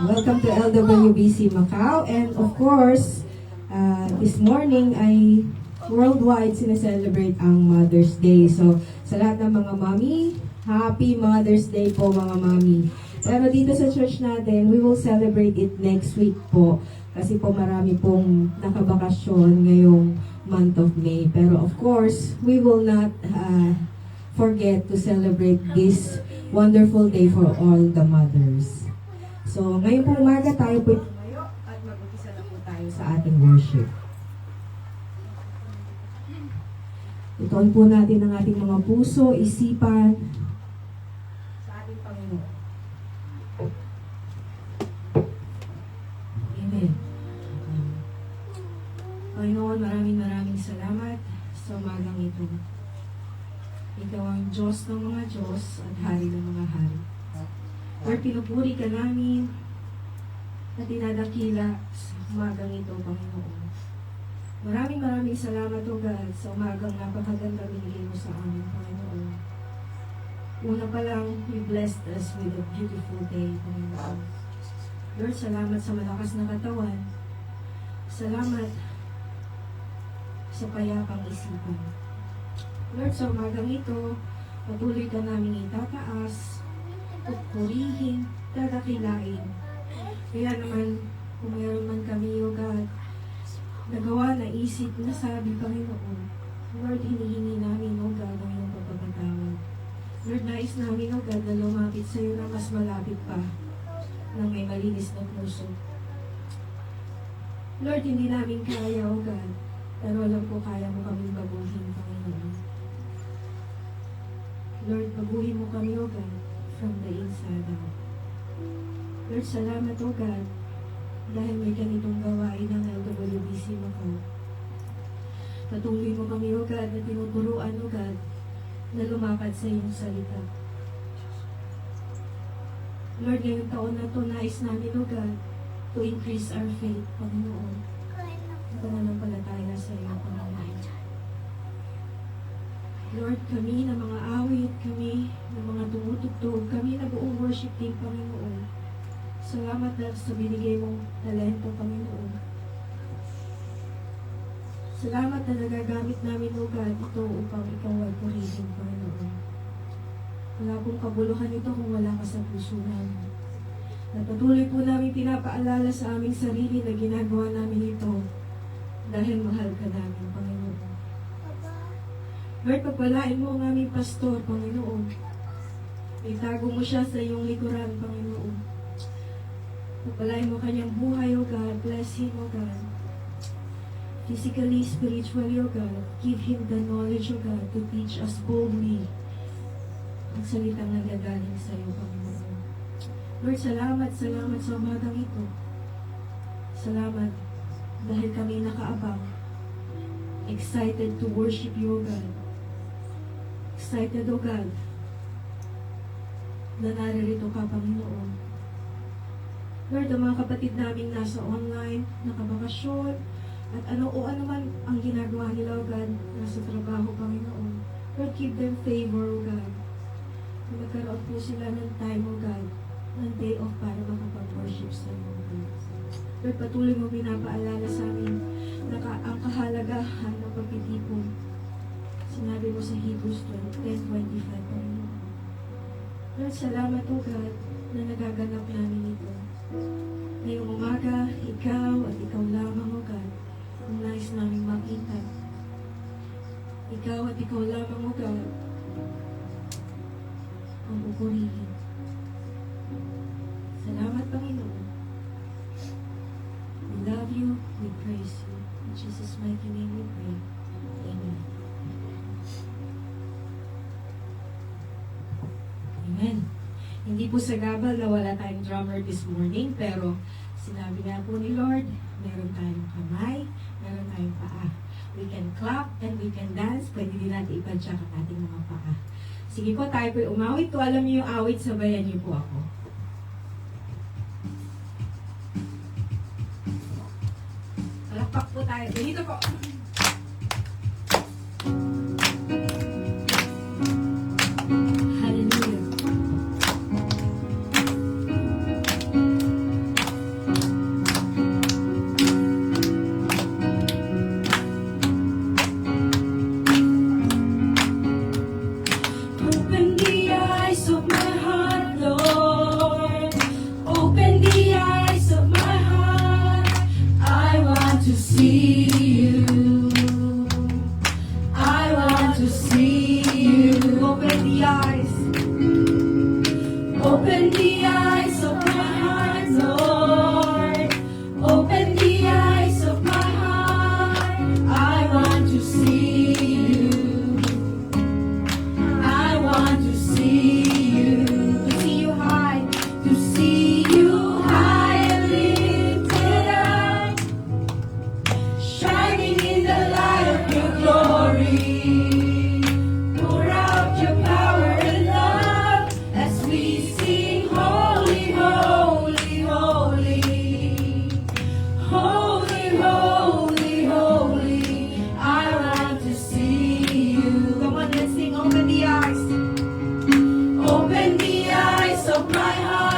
Welcome to LWBC Macau. And of course, this morning ay worldwide sineselebrate ang Mother's Day. So, sa lahat ng mga mommy, Happy Mother's Day po mga mommy. Pero dito sa church natin, we will celebrate it next week po. Kasi po marami pong nakabakasyon ngayong month of May. Pero of course, we will not forget to celebrate this wonderful day for all the mothers. So, ngayon po umaga tayo po tumayo at mag-umpisa na po tayo sa ating worship. Ituon po natin ang ating mga puso, isipan sa ating Panginoon. Amen. Panginoon, maraming salamat sa umagang ito. Ikaw ang Diyos ng mga Diyos at Hari ng mga Hari. Lord, pinupuri ka namin at dinadakila sa umagang ito, Panginoon. Maraming salamat, O God, sa umagang napakaganda binigay mo sa amin, Panginoon. Una pa lang, you blessed us with a beautiful day, Panginoon. Lord, salamat sa malakas na katawan. Salamat sa payapang isipan. Lord, sa umagang ito, patuloy ka namin itataas, purihin, dadakilain. Kaya naman, kung mayroon man kami, O God, nagawa, naisip, nasabi, Panginoon, Lord, hinihingi namin, O God, ang iyong pagpapatawad. Lord, nais namin, O God, na lumapit sa iyo na mas malapit pa ng may malinis na puso. Lord, hindi namin kaya, O God, pero alam ko kaya mo kaming baguhin, Panginoon. Lord, baguhin mo kami, O God, from the inside out. Lord, salamat, O God, dahil may ganitong gawain ng LWBC Macau. Patuloy mo kami, O God, na tinuturuan, O God, na lumakad sa iyong salita. Lord, ngayong taon na ito, nais namin, O God, to increase our faith, Panginoon. Pananampalataya sa iyo, Panginoon. Lord, kami na mga awit, kami na mga tumutugtog, kami na buong worship team, Panginoon. Salamat dahil sa binigay mong talento, Panginoon. Salamat na nagagamit namin, O God, ito upang ikaw ay purihin, Panginoon. Wala pong kabuluhan ito kung wala ka sa puso namin. At patuloy po namin pinapaalala sa aming sarili na ginagawa namin ito dahil mahal ka namin, Panginoon. Lord, pagpalain mo ang aming pastor, Panginoon. Itago mo siya sa iyong likuran, Panginoon. Pagpalain mo kanyang buhay, O God. Bless him, O God. Physically, spiritually, O God. Give him the knowledge, O God, to teach us boldly ang salitang nagagaling sa iyo, Panginoon. Lord, salamat sa umagang ito. Salamat dahil kami nakaabang. Excited to worship you, O God. Excited, O God, na naririto ka, Panginoon. Lord, ang mga kapatid namin nasa online, nakabakasyon, at ano man ang ginagawa nila, O God, nasa trabaho, Panginoon. Lord, give them favor, O God. Magkaroon po sila ng time, O God, ng day off para makapag-worship sa iyo, O God. Lord, patuloy mo pinapaalala sa amin na ang kahalagahan ng pagtitipon. Sinabi mo sa Hebrews 10:25, Panginoon. Lord, salamat, O God, na nagaganap namin ito. Ngayong umaga, ikaw at ikaw lamang, O God, ang nais namin makita. Ikaw at ikaw lamang, O God, ang pupurihin. Salamat, Panginoon. We love you, we praise you. In Jesus' mighty name we pray. Amen. Amen. Hindi po sa gabal na wala tayong drummer this morning, pero sinabi nga po ni Lord, meron tayong kamay, meron tayong paa. We can clap and we can dance. Pwede din natin ipadyak ang ating mga paa. Sige po, tayo po umawit. Kung alam niyo yung awit, sabayan niyo po ako. Palakpak po tayo. Dito po. Hallelujah.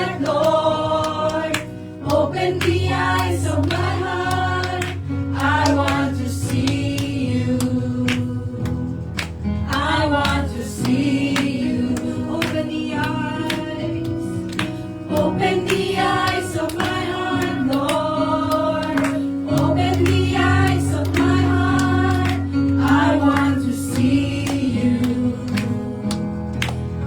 heart, Lord. Open the eyes of my heart. I want to see you. I want to see you. Open the eyes. Open the eyes of my heart, Lord. Open the eyes of my heart. I want to see you.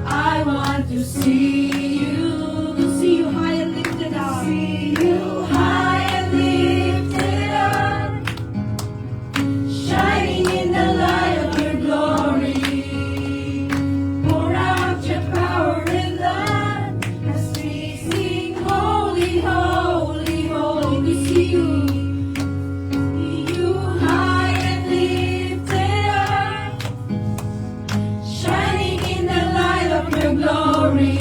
I want to see you. To see you high and lifted up. See you high and lifted up. Shining in the light of your glory. Pour out your power and love as we sing holy, holy, holy. To see you. See you high and lifted up. Shining in the light of your glory.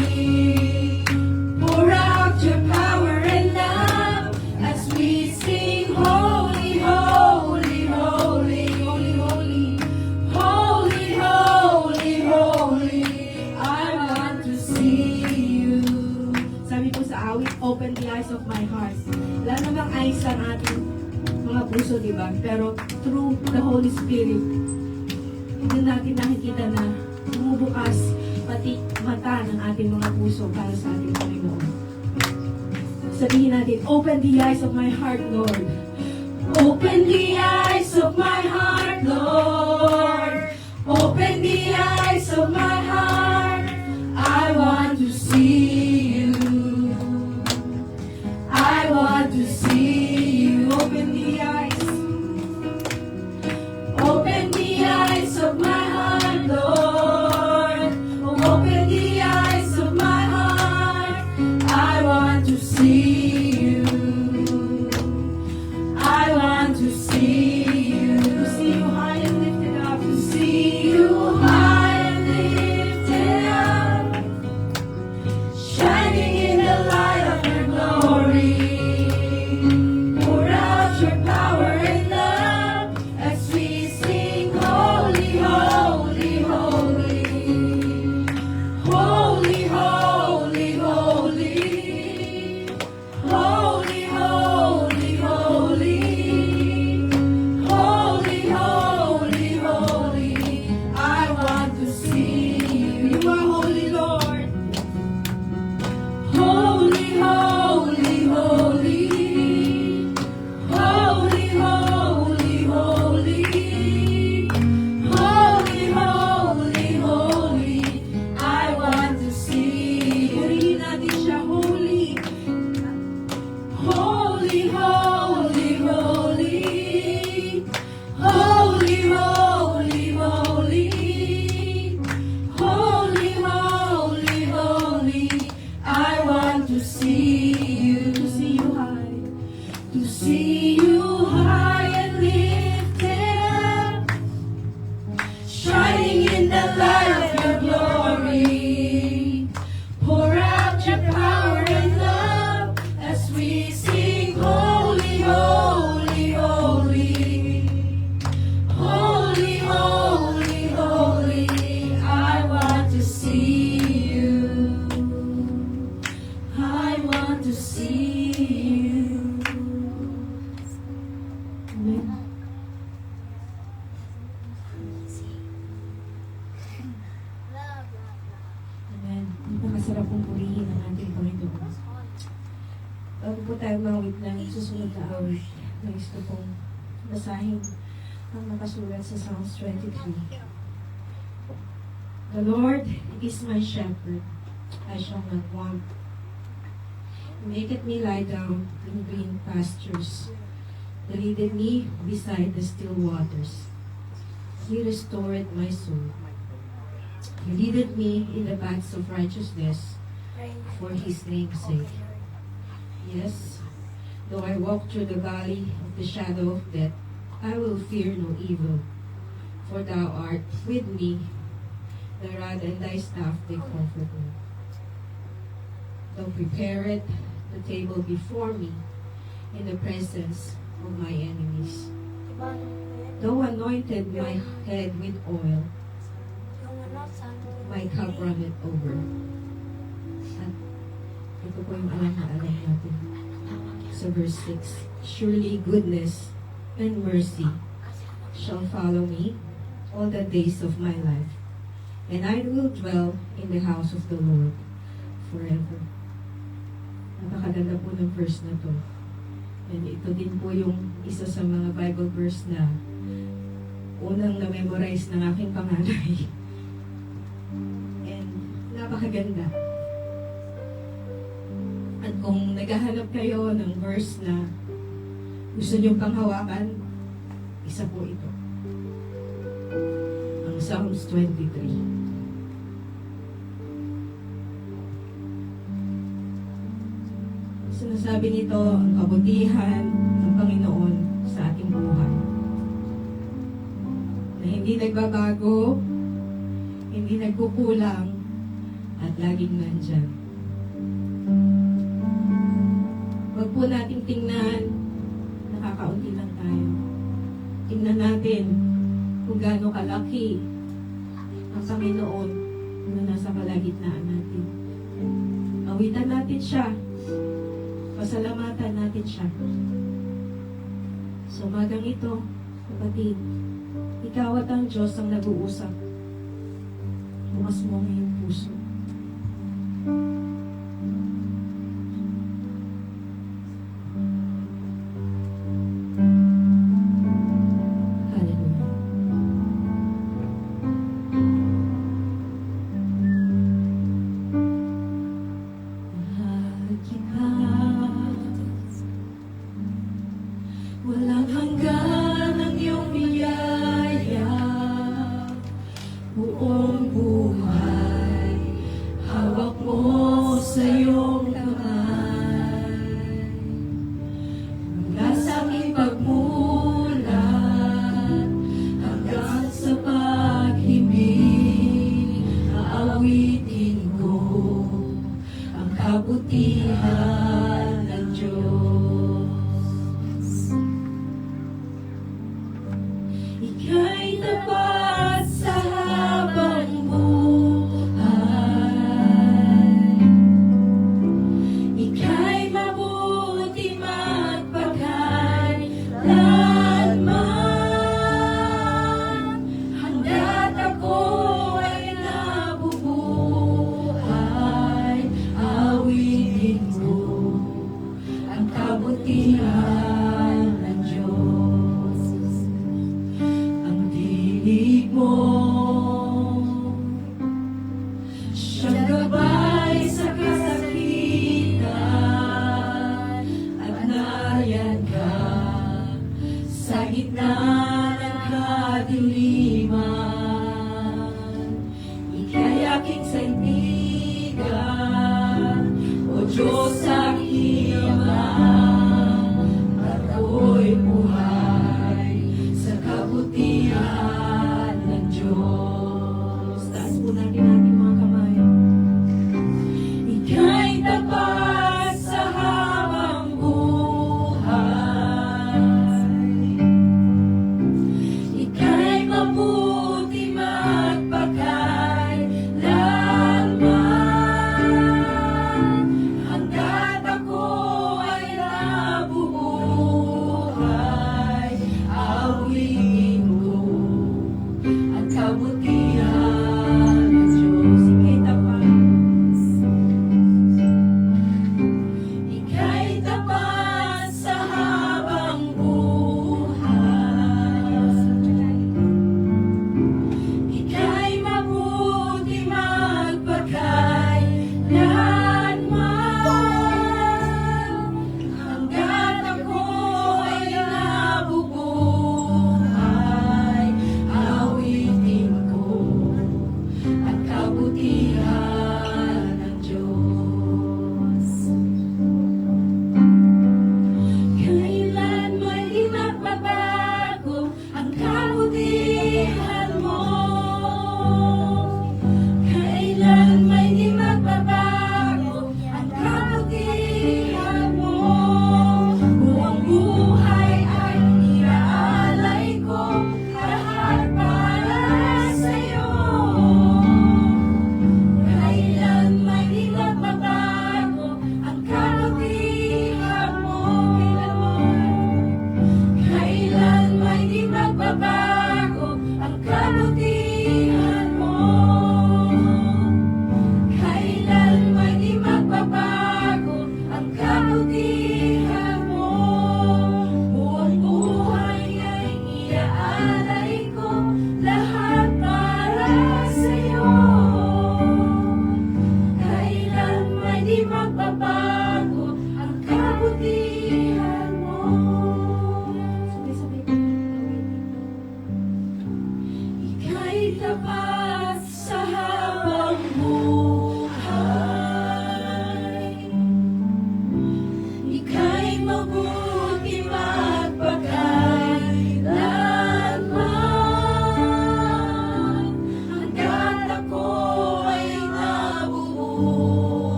Pour out your power and love as we sing holy, holy, holy, holy, holy, holy, holy, holy. I want to see you. Sabi po sa awit, open the eyes of my heart. Wala namang eyes ang ating mga puso, di ba? Pero through the Holy Spirit, hindi natin nakikita na bumubukas pati mata ng ating mga puso para sa ating Panginoon. Sabihin natin, open the eyes of my heart, Lord. Open the eyes of my heart, Lord. Open the eyes of my heart. I want to see you. I want to see you. Open the eyes. Open the eyes of my heart, Lord. Open the eyes of my heart. I want to see you. I want to see you. To see you high and lifted up. To see you high and lifted up. Shining in the light of your glory. Pour out your power and love as we sing holy, holy, holy. Holy, holy, holy. Holy, holy, holy. Holy, holy, holy. I want to see you. You are holy, Lord. Holy, holy, holy. Holy, holy, holy. Holy, holy, holy. I want to see you. Purihin natin siya, holy. Holy, holy, holy. Holy, holy, holy. Holy, holy, holy. I want to see you. To see you high. To see you high and lifted up. Shining in the light of your glory. Pour out your power and love as we sing holy, holy, holy. Holy, holy, holy. I want to see you. I want to see you. Amen. Amen. Napakasarap pong purihin ang ating Panginoon. Bago po tayo mawit ng susunod na awit, nais ko pong basahin ang nakasulat sa Psalms 23. The Lord is my shepherd, I shall not want. He maketh me lie down in green pastures. He leadeth me beside the still waters. He restored my soul. He leadeth me in the paths of righteousness for his name's sake. Yes, though I walk through the valley of the shadow of death, I will fear no evil. For thou art with me, the rod and thy staff, they comfort me. Thou preparest the table before me in the presence of my enemies. Thou anointed my head with oil, my cup runneth over. At Ito po yung alam na alam natin. Sa verse 6, surely goodness and mercy shall follow me all the days of my life, and I will dwell in the house of the Lord forever. Napakaganda po ng verse na to. And ito din po yung isa sa mga Bible verse na unang na-memorize ng aking panganay. And napakaganda. At kung naghahanap kayo ng verse na gusto niyong panghawakan, isa po ito. Ang Psalms 23. Sinasabi nito ang kabutihan ng Panginoon sa ating buhay. Na hindi nagbabago, hindi nagkukulang, at laging nandyan. Huwag po nating tingnan, nakakaunti lang tayo. Tingnan natin kung gaano kalaki ang Panginoon na nasa kalagitnaan natin. Awitan natin siya. Pasalamatan natin siya. So, umagang ito, kapatid, ikaw at ang Diyos ang nag-uusap. Bukas mo ang iyong puso. Hallelujah. Walang hanggan ang iyong biyaya, buong buhay, hawak mo sa iyong kamay. Mula sa aking pagmulat, hanggang sa pag-ibig, aawitin ko ang kabutihan ng Diyos. Ika'y tapat sa habang buhay. Ika'y mabuti magpakailanman. Hangga't ako ay nabubuhay, awitin ko ang kabutihan ng Diyos. Ang dinig mo, siyang gabay sa kasakitan, at nariyan ka sa gitna ng kadiliman. Ika'y aking kaibigan, O Diyos aking Ama, at ako'y buhay sa kabutihan ng Diyos. Taas po natin ating mga kamay. Ika'y tapat sa habang buhay. Ika'y mabuti magpakailanman. Hangga't ako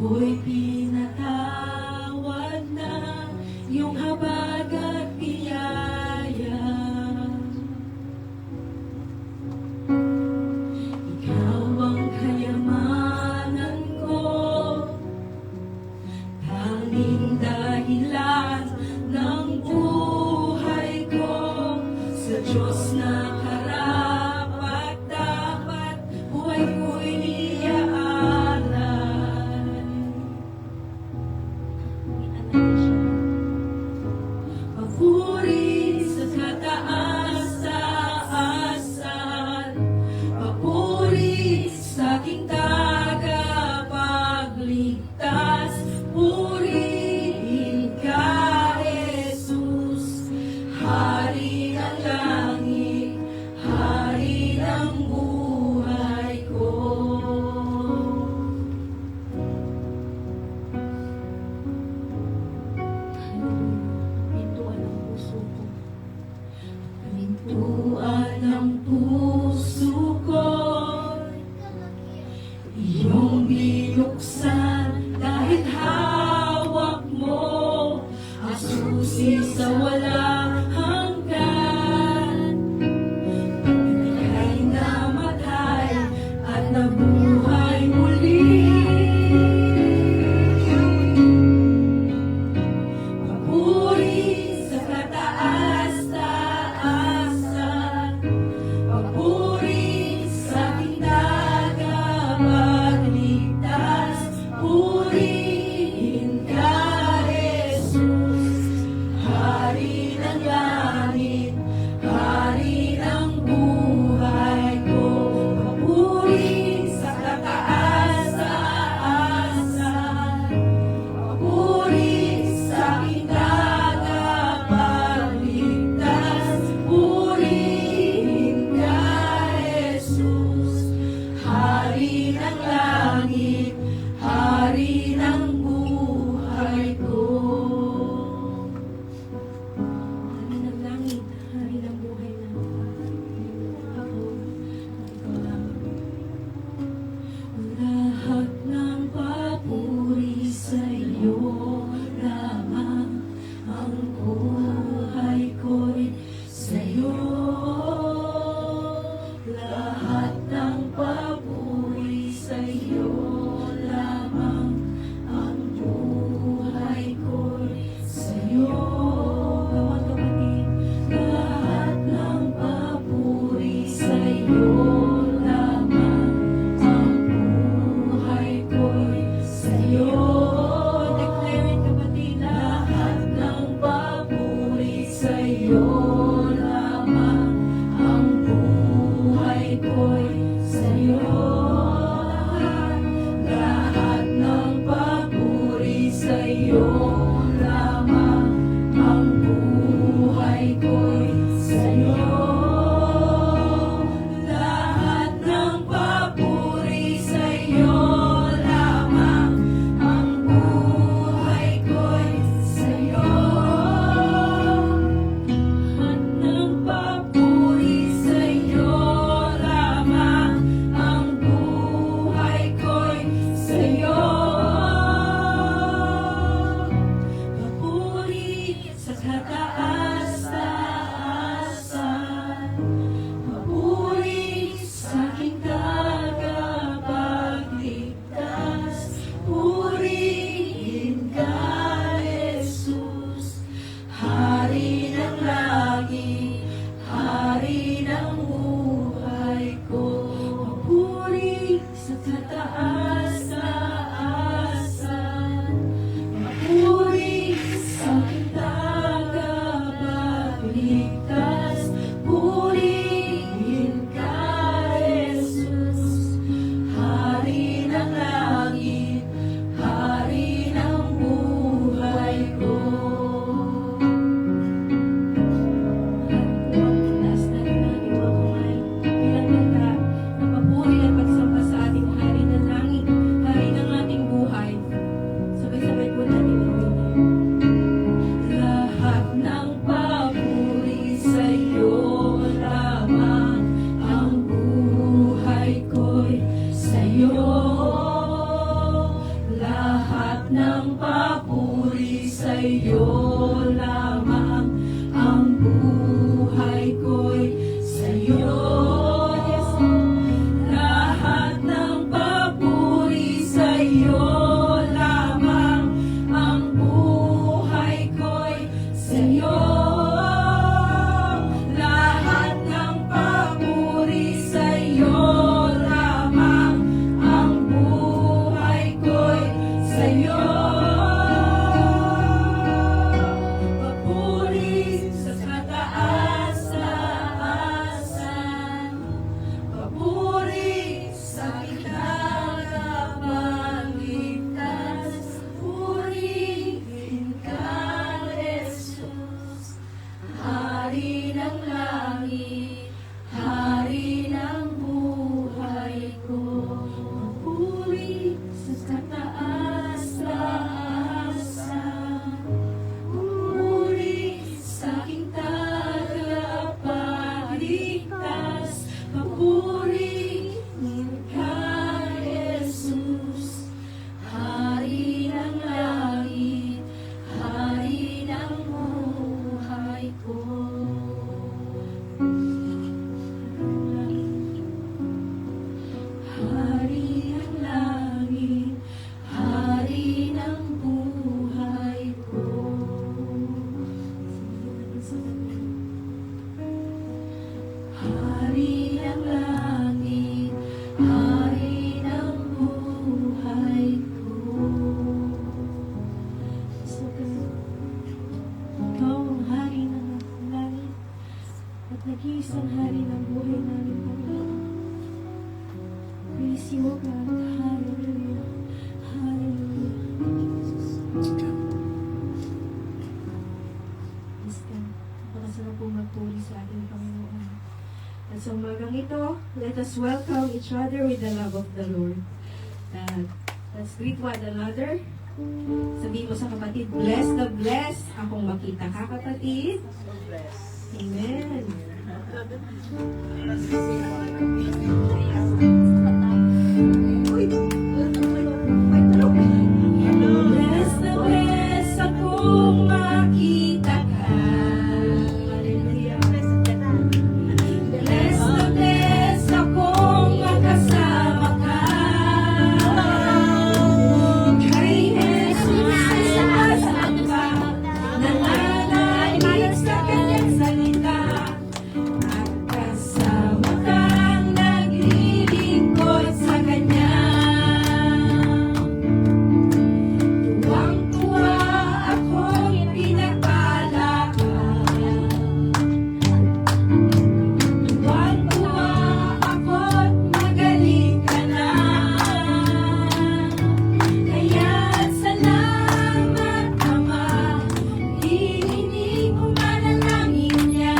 Ako'y pinatawad na iyong habag at biyaya. Ikaw ang kayamanan ko, tanging dahilan ng buhay ko. Sa Diyos na karapat dapat buhay ko'y iaalay. Papuri sa kataas-taasan, papuri sa aking tagapagligtas, purihin ka, Jesus, Hari ng langit, Hari ng buhay ko. Pintuan ng puso ko. Pintuan ng puso ko, iyong binuksan dahil hawak mo ang susi sa walang hanggan. Ika'y namatay at nabuhay muli. Papuri sa kataas-taasan, papuri sa aking tagapagligtas, Let us welcome each other with the love of the Lord. Let's greet one another. Sabihin mo sa kapatid, bless the bless akong makita ka, kapatid. Amen. Bless the bless akong makita ka. Hallelujah. Bless the bless akong makasama ka. Kay Jesus ay sumasamba, nananalig sa kanyang salita. At kasama kang naglilingkod sa kanya. Tuwang-tuwa ako'y pinagpala ka. Tuwang-tuwa ako't magaling ka na. Kaya't salamat, Ama, hinihingi ko manalangin niya.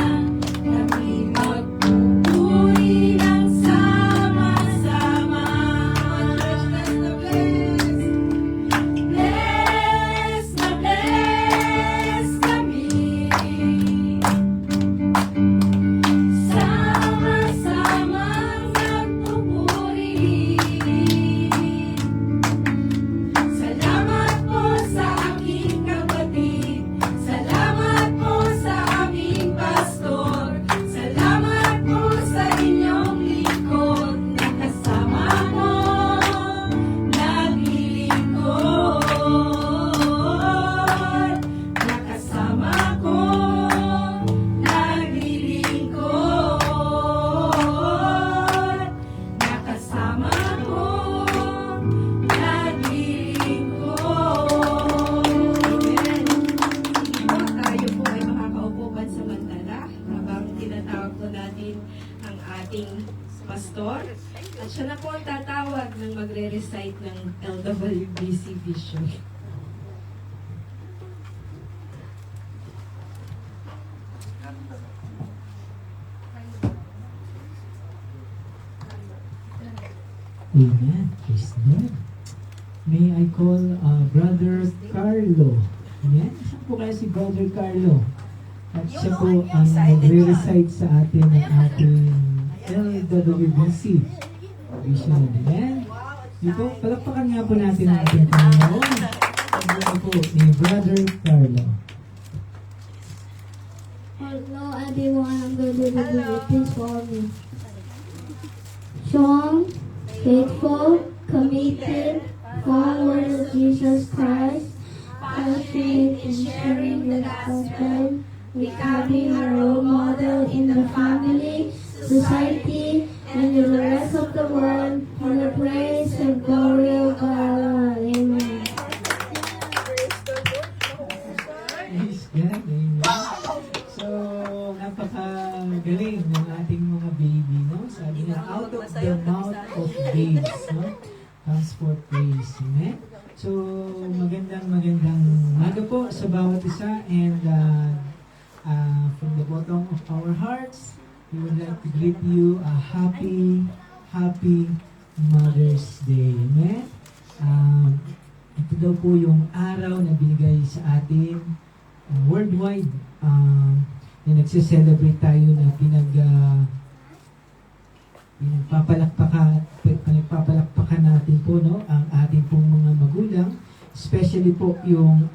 Kami magpupuri ng sama-sama. Bless na bless kami. Sama-samang nagpupuri. Salamat po sa aking kapatid. Salamat po sa aming pastor. Salamat po sa inyong lingkod. Nakasama ko, naglilingkod. Nakasama ko, naglilingkod. Nakasama ko, naglilingkod. Amen. Hindi po tayo po ay makakaupo pansamantala habang tinatawag po natin ang ating pastor. At siya na po ang tatawag ng magre-recite ng LWBC Vision. Amen. Praise the Lord. May I call Brother Carlo. Amen. Saan po kaya si Brother Carlo? At siya po ang magre-recite sa atin ng ating LWBC Vision. Amen. Dito, palakpakan nga po natin ang ating Panginoon. Ang po ni Brother Carlo. Hello everyone, I'm going to read this for me. Strong, faithful, committed, followers of Jesus Christ, passionate in sharing the gospel, becoming a role model in the family, society, and in the rest of the world for the praise and glory of God. Amen. Praise God. Amen. So, napakagaling ng ating mga baby, no? Sabi na, out of the mouth of babes, no? Comes forth praise. Amen? So, magandang umaga po sa bawat isa, and from the bottom of our hearts, we would like to greet you a happy Mother's Day. Amen? Ito daw po yung araw na binigay sa atin worldwide, na nagse-celebrate tayo na pinagpapalakpakan natin po, no, ang ating pong mga magulang, especially po yung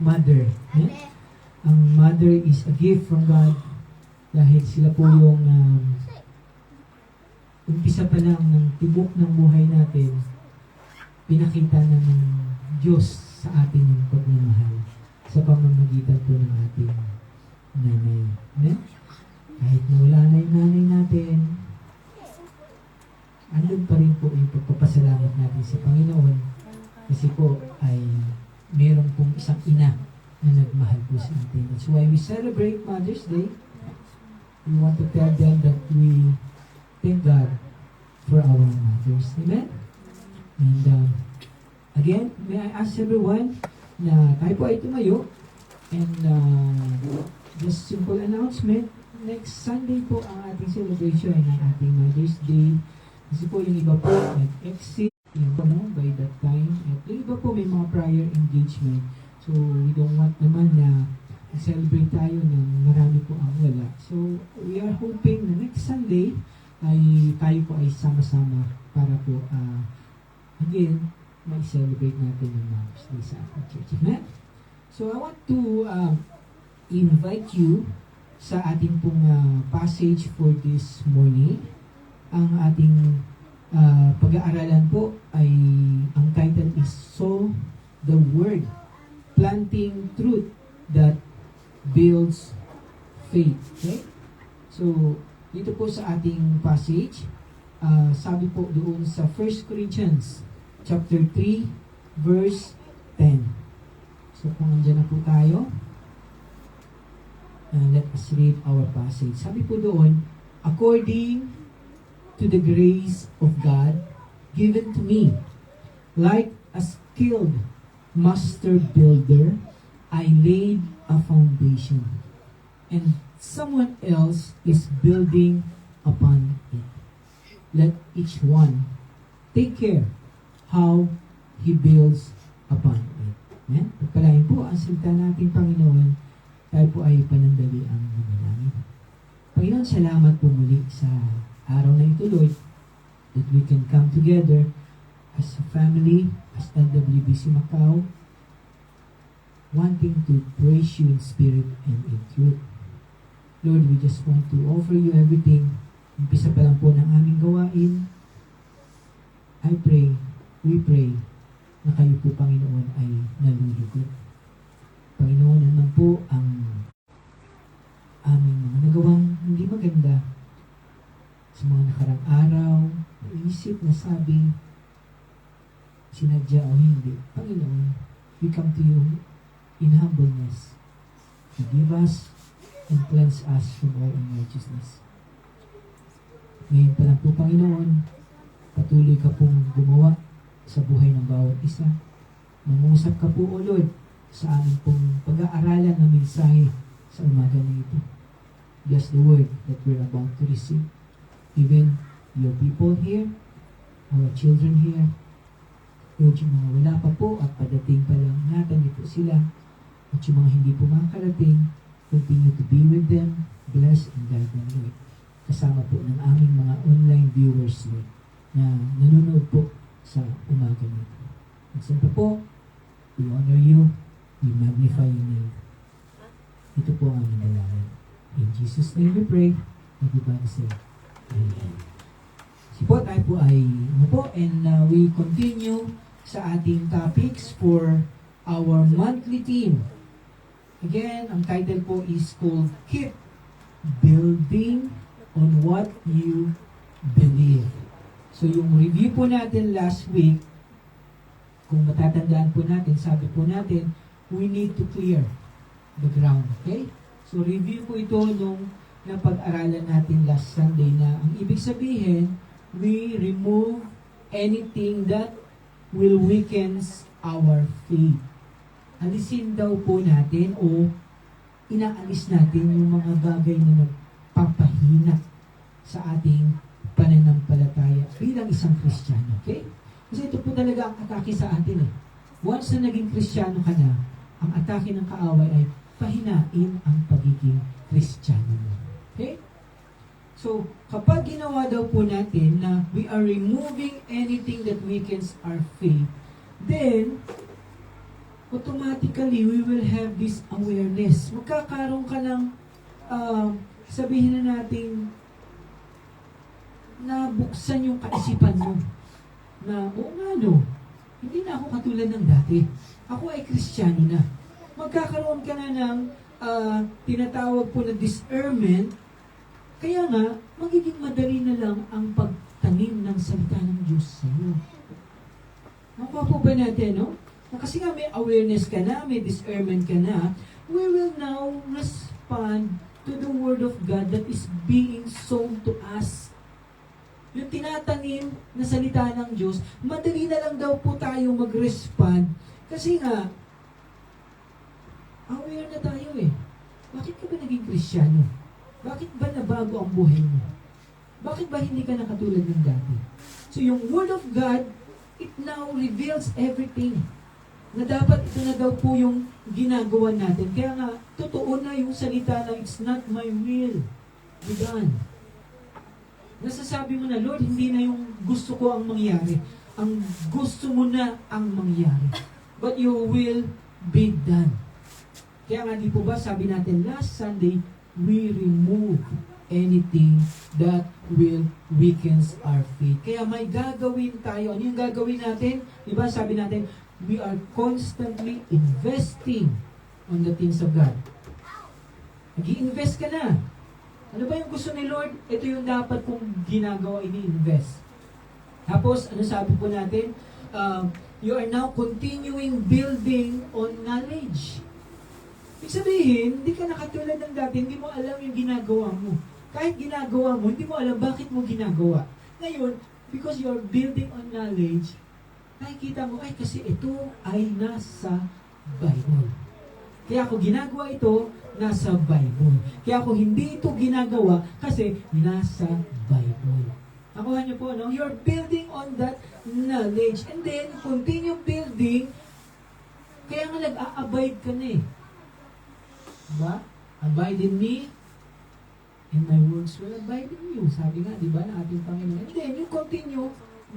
mother. Yeah? Ang mother is a gift from God dahil sila po yung umpisa pa lang ng tibok ng buhay natin, pinakita na ng Diyos sa atin yung pagmamahal sa pamamagitan po ng ating nanay. Amen? Kahit nawala na yung nanay natin, andun pa rin po yung pagpapasalamat natin sa Panginoon kasi po ay meron pong isang ina na nagmahal po sa atin. That's why we celebrate Mother's Day. We want to tell them that we thank God for our mothers. Amen? And again, may I ask everyone na tayo po ay tumayo and just simple announcement. next Sunday po ang ating celebration ng ating Mother's Day. Kasi po yung iba po nag-exit by that time. At yung iba po may mga prior engagement. So, we don't want naman na celebrate tayo ng marami po ang wala. So, we are hoping na next Sunday ay tayo po ay sama-sama para po, again, may celebrate natin yung Mother's Day sa ating church. Amen? So, I want to invite you sa ating pong passage for this morning. Ang ating pag-aaralan po ay, ang title is Sow the Word, Planting Truth that Builds Faith. Okay? So, dito po sa ating passage, sabi po doon sa 1 Corinthians chapter 3, verse 10. So, kung nandiyan na po tayo, let us read our passage. Sabi po doon, according to the grace of God given to me, like a skilled master builder, I laid a foundation, and someone else is building upon it. Let each one take care how he builds upon it. Amen? Pagpalain po ang salita natin, Panginoon, tayo po ay panandali ang manalangin. Panginoon, salamat po muli sa araw na ito, Lord, that we can come together as a family, as LWBC Macau, wanting to praise you in spirit and in truth. Lord, we just want to offer you everything. Umpisa pa lang po ng aming gawain. I pray, we pray, na kayo po, Panginoon, ay nalulugod. Panginoon, naman po ang aming mga nagawang hindi maganda sa mga nakarang araw, naisip, nasabi, sinadya o hindi. Panginoon, we come to you in humbleness. Forgive us and cleanse us from all unrighteousness. Ngayon pa lang po, Panginoon, patuloy ka pong gumawa sa buhay ng bawat isa. Mangusap ka po, O Lord, sa aming pong pag-aaralan ng mensahe sa umaga na ito. Bless the word that we're about to receive. Even your people here, our children here, Lord, yung mga wala pa po at padating pa lang, natin po sila. At yung mga hindi po makakarating, continue to be with them, bless and guide them, Lord. Kasama po ng aming mga online viewers, Lord, na nanonood po sa umaga nito. At siyempre po, we honor you, we magnify your name. Ito po ang aming dalangin. In Jesus' name we pray. Everybody say, Amen. Po, tayo po ay and we continue sa ating topics for our monthly theme. Again, ang title po is called Keep Building on What You Believe. So yung review po natin last week, kung matatandaan po natin, sabi po natin, we need to clear the ground. Okay? So review po ito nung napag-aralan natin last Sunday na ang ibig sabihin, we remove anything that will weaken our faith. Alisin daw po natin o inaalis natin yung mga bagay na nagpapahina sa ating pananampalataya bilang isang Kristiyano. Okay? Kasi ito po talaga ang atake sa atin eh. Once na naging Kristiyano ka na, ang atake ng kaaway ay pahinain ang pagiging Kristiyano mo. Okay? So, kapag ginawa daw po natin na we are removing anything that weakens our faith, then, automatically, we will have this awareness. Magkakaroon ka ng, sabihin na natin, na buksan yung kaisipan mo. Na, oo nga no, hindi na ako katulad ng dati. Ako ay Kristiyano na. Magkakaroon ka na ng tinatawag po na discernment. Kaya nga, magiging madali na lang ang pagtanim ng salita ng Diyos sa iyo. Nakuha po ba natin, no? Kasi nga may awareness ka na, may discernment ka na, we will now respond to the Word of God that is being sown to us. Yung tinatanim na salita ng Diyos, madali na lang daw po tayo mag-respond. Kasi nga, aware na tayo eh. Bakit ka ba naging Kristiyano? Bakit ba nabago ang buhay mo? Bakit ba hindi ka na katulad ng dati? So yung Word of God, it now reveals everything. Na dapat ito na daw po yung ginagawa natin. Kaya nga, totoo na yung salita na it's not my will be done. Nasasabi mo na, Lord, hindi na yung gusto ko ang mangyari. Ang gusto mo na ang mangyari. But your will be done. Kaya nga, di po ba, sabi natin last Sunday, we remove anything that will weakens our faith. Kaya may gagawin tayo. Ano yung gagawin natin? Di ba, sabi natin, we are constantly investing on the things of God. Nag-i-invest ka na. Ano ba yung gusto ni Lord? Ito yung dapat kong ginagawa, ini-invest. Tapos, ano sabi po natin? You are now continuing building on knowledge. Ibig sabihin, hindi ka nakatulad ng dati, hindi mo alam yung ginagawa mo. Kahit ginagawa mo, hindi mo alam bakit mo ginagawa. Ngayon, because you're building on knowledge, nakikita mo, ay kasi ito ay nasa Bible. Kaya ako ginagawa ito, nasa Bible. Kaya ako hindi ito ginagawa, kasi nasa Bible. Nakuha niyo po, no? You're building on that knowledge. And then, continue building, kaya nga nag-a-abide ka na eh. Diba? Abide in me, and my words will abide in you. Sabi nga, di ba, ng ating Panginoon. And then, you continue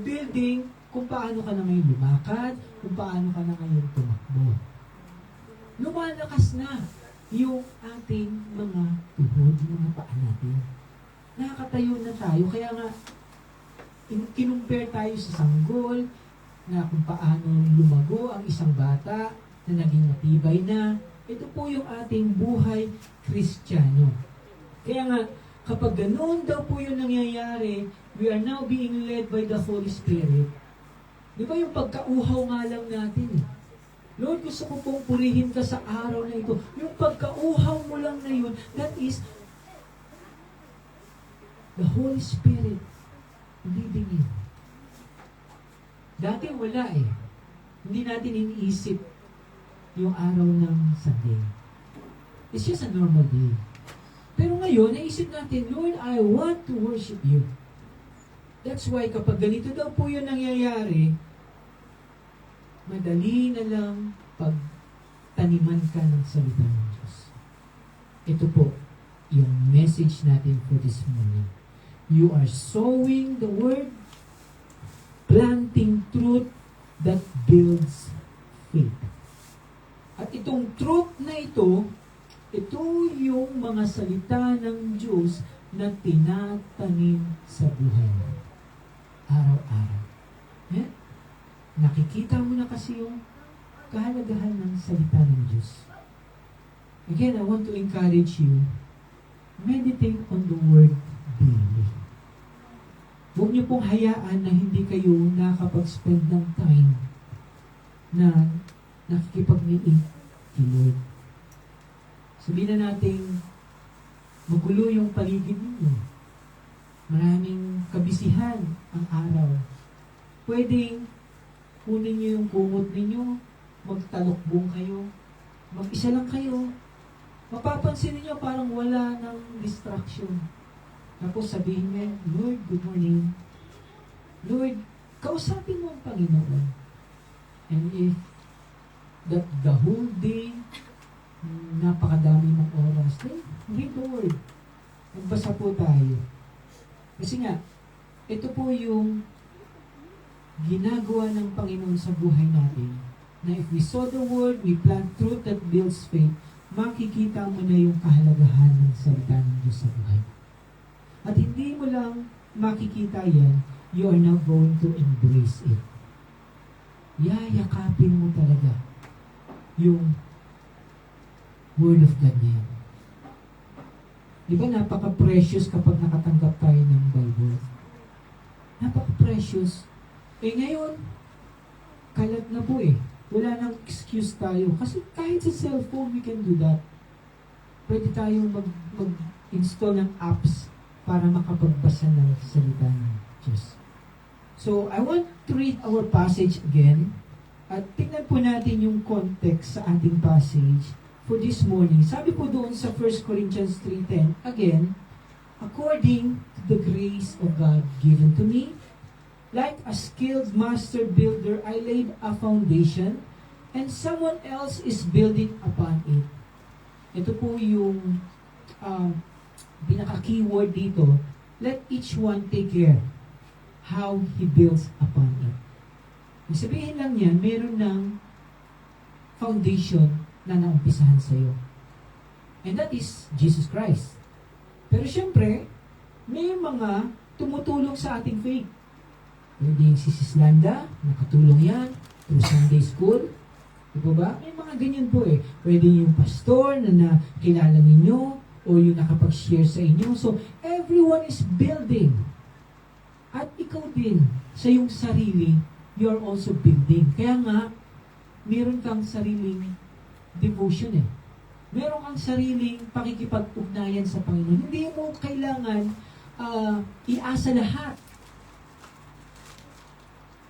building kung paano ka na ngayon lumakad, kung paano ka na ngayon tumakbo. Lumalakas na yung ating mga tuhod, mga paa natin. Nakakatayo na tayo. Kaya nga, kinumpare tayo sa sanggol, na kung paano lumago ang isang bata na naging matibay na. Ito po yung ating buhay Kristiyano. Kaya nga, kapag ganoon daw po yung nangyayari, we are now being led by the Holy Spirit. Di ba yung pagkauhaw nga lang natin eh? Lord, gusto ko pong purihin ka sa araw na ito. Yung pagkauhaw mo lang na yun, that is the Holy Spirit leading you. Dati wala eh. Hindi natin iniisip yung araw ng Sunday. It's just a normal day. Pero ngayon, naisip natin, Lord, I want to worship you. That's why kapag ganito daw po yung nangyayari, madali na lang pagtaniman ka ng salita ng Diyos. Ito po yung message natin for this morning. You are sowing the word, planting truth that builds faith. At itong truth na ito yung mga salita ng Diyos na tinatanim sa buhay mo. Araw-araw. Eh? Nakikita mo na kasi yung kahalagahan ng salita ng Diyos. Again, I want to encourage you, meditate on the Word daily. Huwag niyo pong hayaan na hindi kayo nakapag-spend ng time na nakikipag-meet kay Lord. Sabihin na natin, magulo yung paligid ninyo. Maraming kabisihan ang araw. Pwedeng kunin niyo yung kumot ninyo, magtalokbong kayo, mag-isa lang kayo. Mapapansin niyo parang wala ng distraction. Tapos sabihin niyo, Lord, good morning. Lord, kausapin mo ang Panginoon. And if that the whole day, napakadami ng oras, then read the Word. Magbasa po tayo. Kasi nga, ito po yung ginagawa ng Panginoon sa buhay natin. Na if we sow the Word, we plant truth that builds faith, makikita mo na yung kahalagahan ng salita ng Diyos sa buhay. At hindi mo lang makikita yan, you are now going to embrace it. Yayakapin mo talaga yung Word of God na yan. Di ba napaka-precious kapag nakatanggap tayo ng Bible? Napaka-precious. Eh ngayon, kalat na po eh. Wala nang excuse tayo. Kasi kahit sa cellphone, we can do that. Pwede tayong mag-install ng apps para makapagbasa ng salita ng Diyos. So, I want to read our passage again. At tingnan po natin yung context sa ating passage for this morning. Sabi po doon sa 1 Corinthians 3:10, again, according to the grace of God given to me, like a skilled master builder, I laid a foundation, and someone else is building upon it. Ito po yung pinaka-keyword dito. Let each one take care how he builds upon it. Ibig sabihin lang yan, meron ng foundation na naumpisahan sa iyo. And that is Jesus Christ. Pero syempre, may mga tumutulong sa ating faith. Pwede yung si Sislanda, nakatulong yan, through Sunday School. Diba ba? May mga ganyan po eh. Pwede yung pastor na nakilala ninyo o yung nakapag-share sa inyo. So, everyone is building. At ikaw din, sa iyong sarili, you're also building. Kaya nga, meron kang sariling devotion eh. Meron kang sariling pakikipag-ugnayan sa Panginoon. Hindi mo kailangan iasa lahat.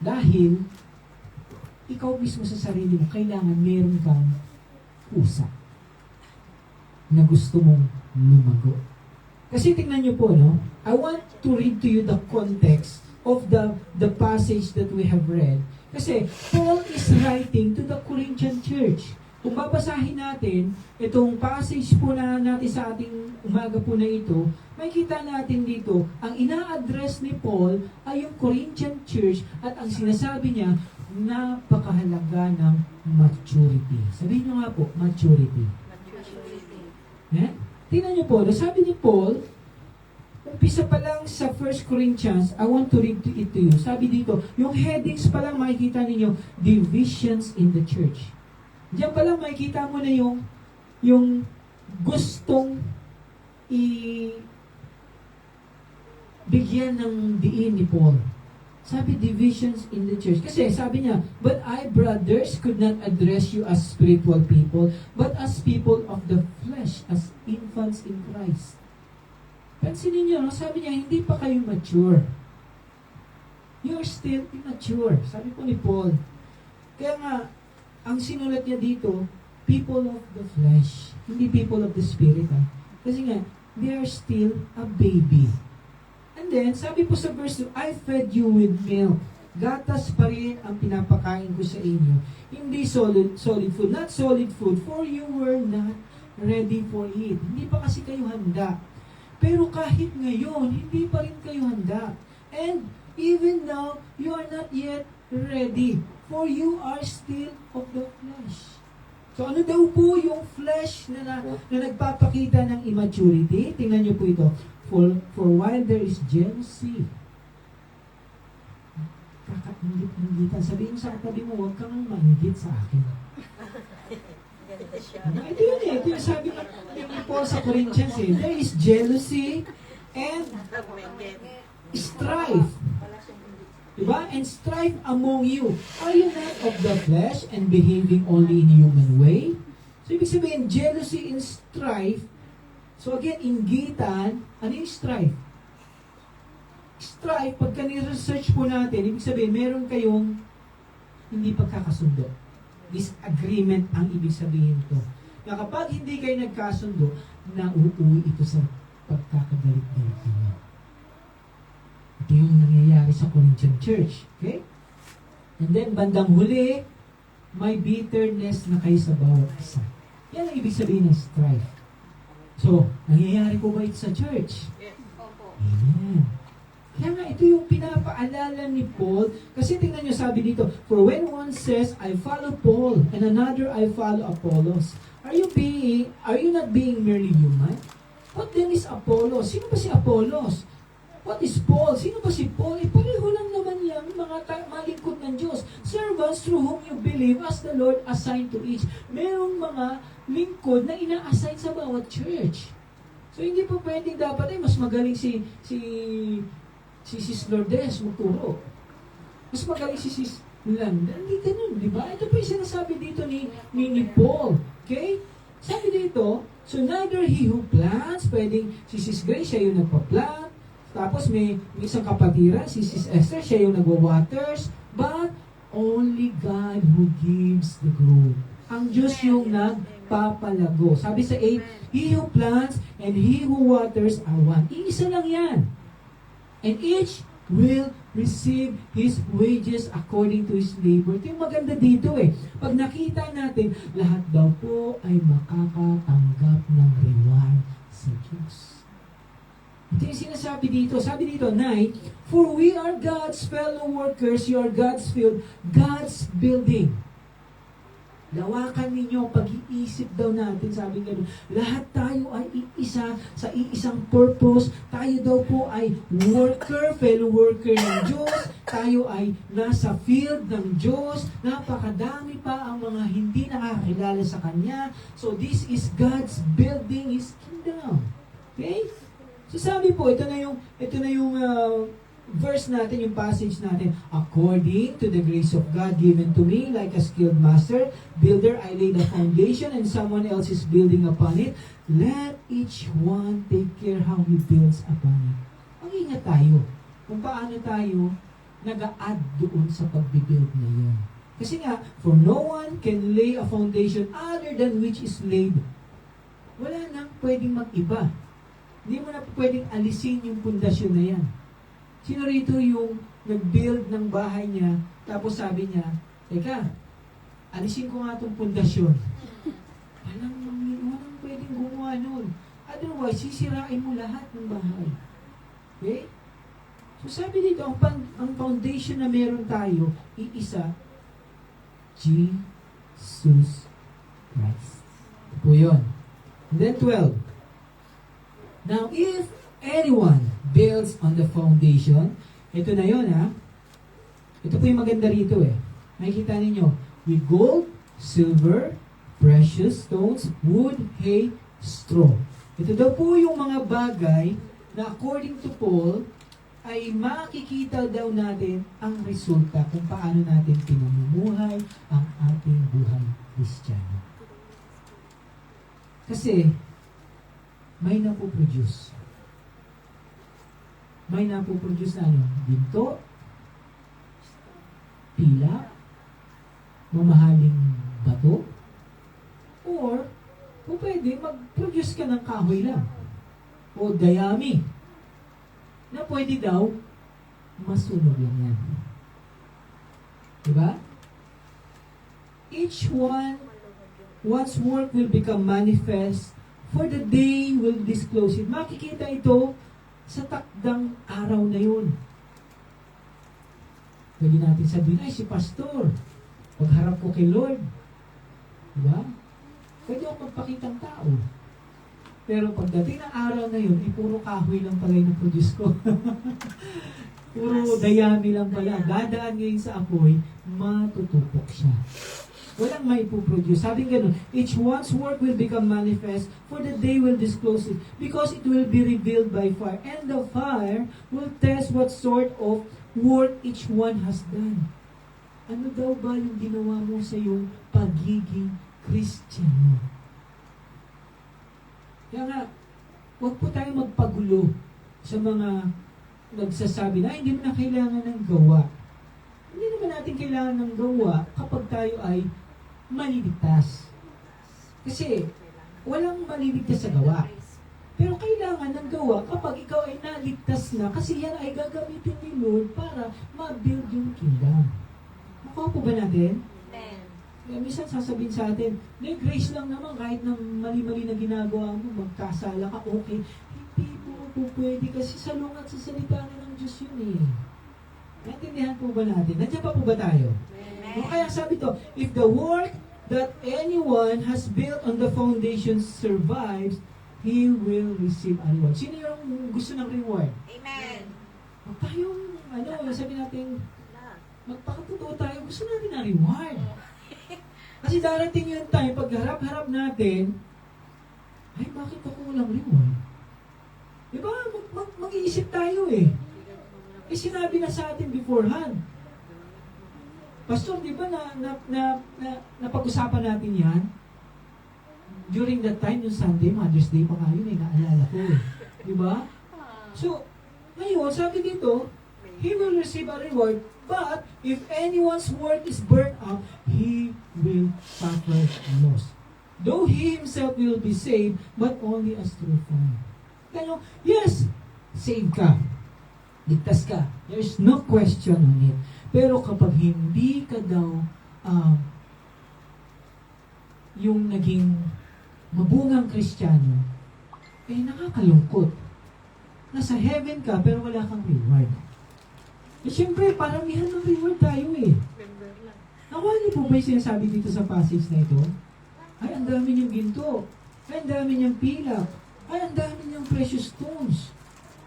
Dahil, ikaw mismo sa sarili mo, kailangan meron kang pusa na gusto mong lumago. Kasi tingnan nyo po, no? I want to read to you the context of the passage that we have read. Kasi Paul is writing to the Corinthian church. Kung babasahin natin, itong passage po na natin sa ating umaga po na ito, makikita natin dito, ang ina-address ni Paul ay yung Corinthian church at ang sinasabi niya, napakahalaga ng maturity. Sabihin nyo nga po, maturity. Eh? Tingnan nyo po, sabi ni Paul, umpisa pa lang sa 1 Corinthians, I want to read it to you. Sabi dito, yung headings pa lang makikita ninyo, divisions in the church. Diyan pa lang makikita mo na yung gustong bigyan ng diin ni Paul. Sabi, divisions in the church. Kasi sabi niya, but I, brothers, could not address you as spiritual people, but as people of the flesh, as infants in Christ. Pansinin niyo, sabi niya, hindi pa kayo mature. You're still immature. Sabi po ni Paul. Kaya nga, ang sinulat niya dito, people of the flesh, hindi people of the spirit. Kasi nga, they are still a baby. And then, sabi po sa verse 2, I fed you with milk. Gatas pa rin ang pinapakain ko sa inyo. Hindi solid food. Not solid food, for you were not ready for it. Hindi pa kasi kayo handa. Pero kahit ngayon, hindi pa rin kayo handa. And even now, you are not yet ready. For you are still of the flesh. So ano daw po yung flesh na nagpapakita ng immaturity? Tingnan niyo po ito. For while there is jealousy, kakaingit-ingitan. Sabihin sa katabi mo, huwag kang maingit sa akin. Ito yun eh. Ito yung sabi ni Paul sa Corinthians eh. There is jealousy and strife. Diba? And strife among you. Are you not of the flesh and behaving only in human way? So, ibig sabihin, jealousy and strife. So, again, inggitan, ano yung strife? Strife, pagka ni-research po natin, ibig sabihin, meron kayong hindi pagkakasundo. Disagreement ang ibig sabihin ito. Na kapag hindi kayo nagkasundo, nauuwi ito sa pagkakagalit-galit niyo. Ito yung nangyayari sa Corinthian church. Okay? And then, bandang huli, may bitterness na kayo sa bawat isa. Yan ang ibig sabihin ng strife. So, nangyayari po ba ito sa church? Yes. Opo. Amen. Kaya nga, ito yung pinapaalala ni Paul. Kasi tingnan nyo, sabi dito, for when one says, I follow Paul, and another, I follow Apollos. Are you not being merely human? What then is Apollos? Sino ba si Apollos? What is Paul? Sino ba si Paul? Pareho lang naman yan, mga lingkod ng Diyos. Servants through whom you believe as the Lord assigned to each. Merong mga lingkod na ina-assign sa bawat church. So, hindi po pwedeng dapat mas magaling si Sis Lourdes magturo. Mas magaling si Sis Landa. Hindi ganun, di ba? Ito po yung sinasabi dito ni Paul. Okay? Sabi dito, so neither he who plants, pwedeng si Sis Grace, siya yung nagpa-plant. Tapos may isang kapatiran, si Sis Esther, siya yung nagwa-waters. But only God who gives the growth. Ang Diyos yung nagpapalago. Sabi sa 8, He who plants and He who waters are one. Iisa lang yan. And each will receive his wages according to his labor. Ito yung maganda dito eh. Pag nakita natin, lahat daw po ay makakatanggap ng reward sa Diyos. Ito yung sinasabi dito. Sabi dito, 9, for we are God's fellow workers, you are God's field, God's building. Lawakan ninyo, pag-iisip daw natin, sabi nga doon, lahat tayo ay iisa sa iisang purpose. Tayo daw po ay worker, fellow worker ng Diyos. Tayo ay nasa field ng Diyos. Napakadami pa ang mga hindi nakakilala sa Kanya. So this is God's building His kingdom. Okay? So sabi po, ito na yung verse natin, yung passage natin. According to the grace of God given to me, like a skilled master, builder, I laid a foundation and someone else is building upon it. Let each one take care how he builds upon it. Mag-ingat tayo kung paano tayo nag-a-add doon sa pagbibuild na yun. Kasi nga, for no one can lay a foundation other than which is laid. Wala nang pwedeng mag-iba. Hindi mo na pwedeng alisin yung pundasyon na yan. Sino rito yung nag-build ng bahay niya, tapos sabi niya, teka, alisin ko nga itong pundasyon. Walang pwedeng gumawa nun. Otherwise, sisirain mo lahat ng bahay. Okay? So sabi dito, ang foundation na meron tayo, iisa, Jesus Christ. Ito po yun. And then 12. Now, if anyone builds on the foundation, ito na yun ha. Ito po yung maganda rito eh. Makikita ninyo, with gold, silver, precious stones, wood, hay, straw. Ito daw po yung mga bagay na according to Paul, ay makikita daw natin ang resulta kung paano natin pinamumuhay ang ating buhay Kristiyano. Kasi, may napoproduce. May napoproduce na ano? Ginto, pila, mamahaling bato, or kung pwede, mag-produce ka ng kahoy lang. O dayami. Na pwede daw, masunog lang yan. Diba? Each one's work will become manifest, for the day will disclose it. Makikita ito sa takdang araw na yun. Pwede natin sabihin, ay si pastor, pagharap ko kay Lord. Diba? Pwede ako magpakitang tao. Pero pagdating ng araw na yun, puro kahoy lang pala yung produce ko. Puro dayami lang pala. Dadaan ngayon sa apoy, matutupok siya. Walang maipuproduce. Sabi ganun, each one's work will become manifest, for the day will disclose it, because it will be revealed by fire. And the fire will test what sort of work each one has done. Ano daw ba yung ginawa mo sa iyong pagiging Kristiyano? Kaya nga, huwag po tayo magpagulo sa mga nagsasabi na hindi mo na kailangan ng gawa. Hindi naman natin kailangan ng gawa kapag tayo ay maliligtas. Kasi walang maliligtas sa gawa. Pero kailangan ng gawa kapag ikaw ay naligtas na, kasi yan ay gagamitin ni Lord para ma-build yung kingdom. Nakuha po ba natin? Kaya minsan sasabihin sa atin, may grace lang naman kahit na mali-mali na ginagawa mo, magkasala ka, okay. Hindi po pwede kasi salungat sa salita na ng Diyos yun eh. Naintindihan po ba natin? Nandiyan pa po ba tayo? O kaya sabi to, if the work that anyone has built on the foundation survives, he will receive a reward. Sino yung gusto ng reward? Amen. O tayong, sabi natin, magpakatotoo tayo, gusto natin na reward. Kasi darating yung time, pag harap-harap natin, ay, bakit ako walang reward? Diba? Mag-iisip tayo eh. Eh, sinabi na sa atin beforehand. Pastor, di ba napag-usapan natin yan? During that time, yung Sunday, Mother's Day pa nga yun eh, naalala ko eh. Di ba? So, ngayon, sabi dito, he will receive a reward But if anyone's work is burnt up, he will suffer loss. Though he himself will be saved, but only as through fire. Kaya, yes, saved ka. Ligtas ka. There's no question on it. Pero kapag hindi ka daw yung naging mabungang Kristiyano, eh nakakalungkot. Nasa heaven ka, pero wala kang reward. Eh syempre, paramihan ng reward tayo eh. Nakuha niyo po ba yung sinasabi dito sa passage na ito? Ay, ang dami niyang ginto. Ay, ang dami niyang pilak. Ay, ang dami niyang precious stones.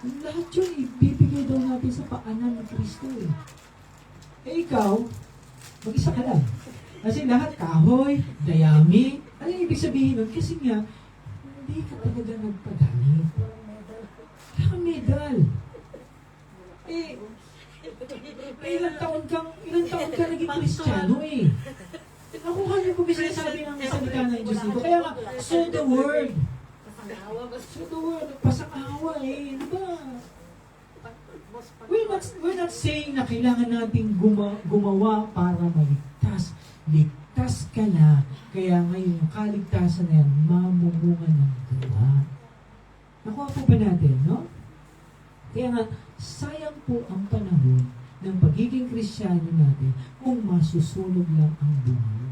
Lahat yun, ibibigay daw natin sa paanan ng Kristo eh. Eh ikaw, mag-isa ka lang. Kasi lahat kahoy, dayami. Ano yung ibig sabihin nun? Kasi nga, hindi ka talaga nagpagamit. Wala kang medal. Ilang taon ka naging Kristiyano eh. Nakuha niyo po ba sinasabi ng salita ng Diyos dito? Kaya nga, so the word. So the word, pasang-awa eh. Diba? We're not saying na kailangan nating gumawa para maligtas. Ligtas ka na. Kaya ngayon, yung kaligtasan na yan, mamumunga ng gawa. Nakuha po ba natin, no? Kaya nga, sayang po ang panahon ng pagiging Kristiyano natin kung masusunog lang ang buhay.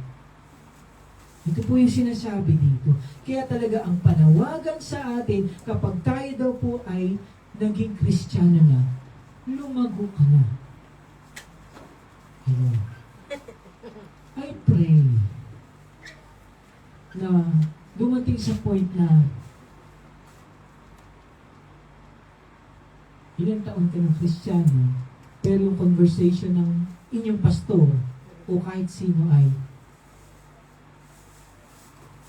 Ito po yung sinasabi dito. Kaya talaga ang panawagan sa atin kapag tayo daw po ay naging Kristiyano na, lumago ka na. Hello. I pray na dumating sa point na ilang taon ka ng Kristiyano, pero yung conversation ng inyong pastor o kahit sino ay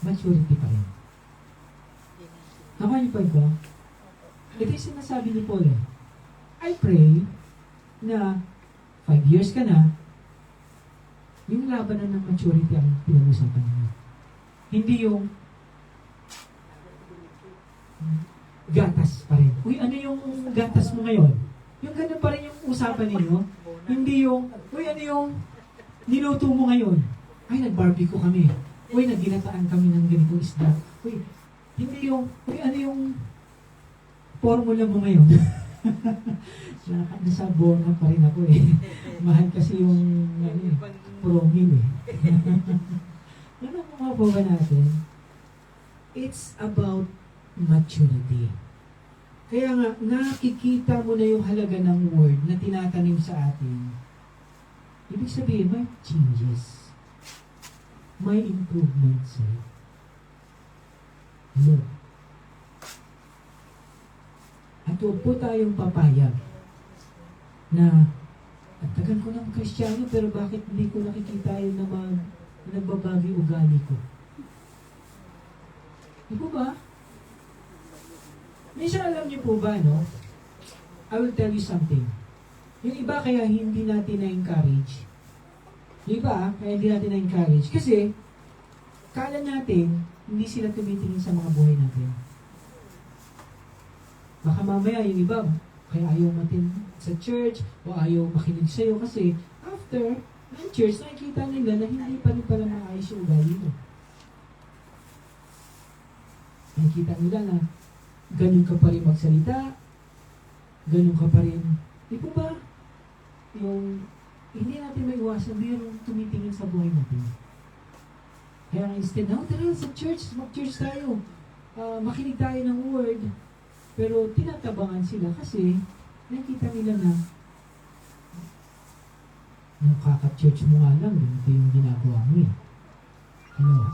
maturity pa rin. Nakuha niyo pa ito? Ito yung sinasabi ni Paul eh. I pray na 5 years ka na, yung labanan ng maturity ang pinag-usapan niyo. Hindi yung gatas pa rin. Uy, ano yung gatas mo ngayon? Yung ganun pa rin yung usapan ninyo. Hindi yung, uy, ano yung niluto mo ngayon? Ay, nag-barbecue kami. Uy, nagginataan kami ng ganitong isda. Uy, hindi yung, uy, ano yung formula mo ngayon? Nasa bona pa rin ako eh. Mahal kasi yung promil eh. Ano mga po ba natin? It's about maturity. Kaya nga, nakikita mo na yung halaga ng word na tinatanim sa atin. Ibig sabihin, may changes. May improvements eh. Look. At huwag po tayong papayag na at tagal ko ng Kristiyano pero bakit hindi ko nakikita yun na nagbabago yung ugali ko? Di po ba? Minsan alam niyo po ba, no? I will tell you something. Yung iba kaya hindi natin na-encourage. Yung iba kaya hindi natin na-encourage. Kasi, kala natin, hindi sila tumitingin sa mga buhay natin. Baka mamaya yung iba, kaya ayaw matin sa church, o ayaw makinig sa'yo kasi after ng church, nakikita nila na hindi pa rin pala maayos yung ugali mo. Nakikita nila na ganun ka pa rin magsalita, ganun ka pa rin. Di po ba? Yung hindi natin maiwasan, mayroong tumitingin sa buhay natin. Kaya instead, tara sa church, mag-church tayo. Makinig tayo ng word. Pero tinatabangan sila kasi nakita nila na yung kaka-church mo nga lang, ito yung ginagawa mo eh. Ano?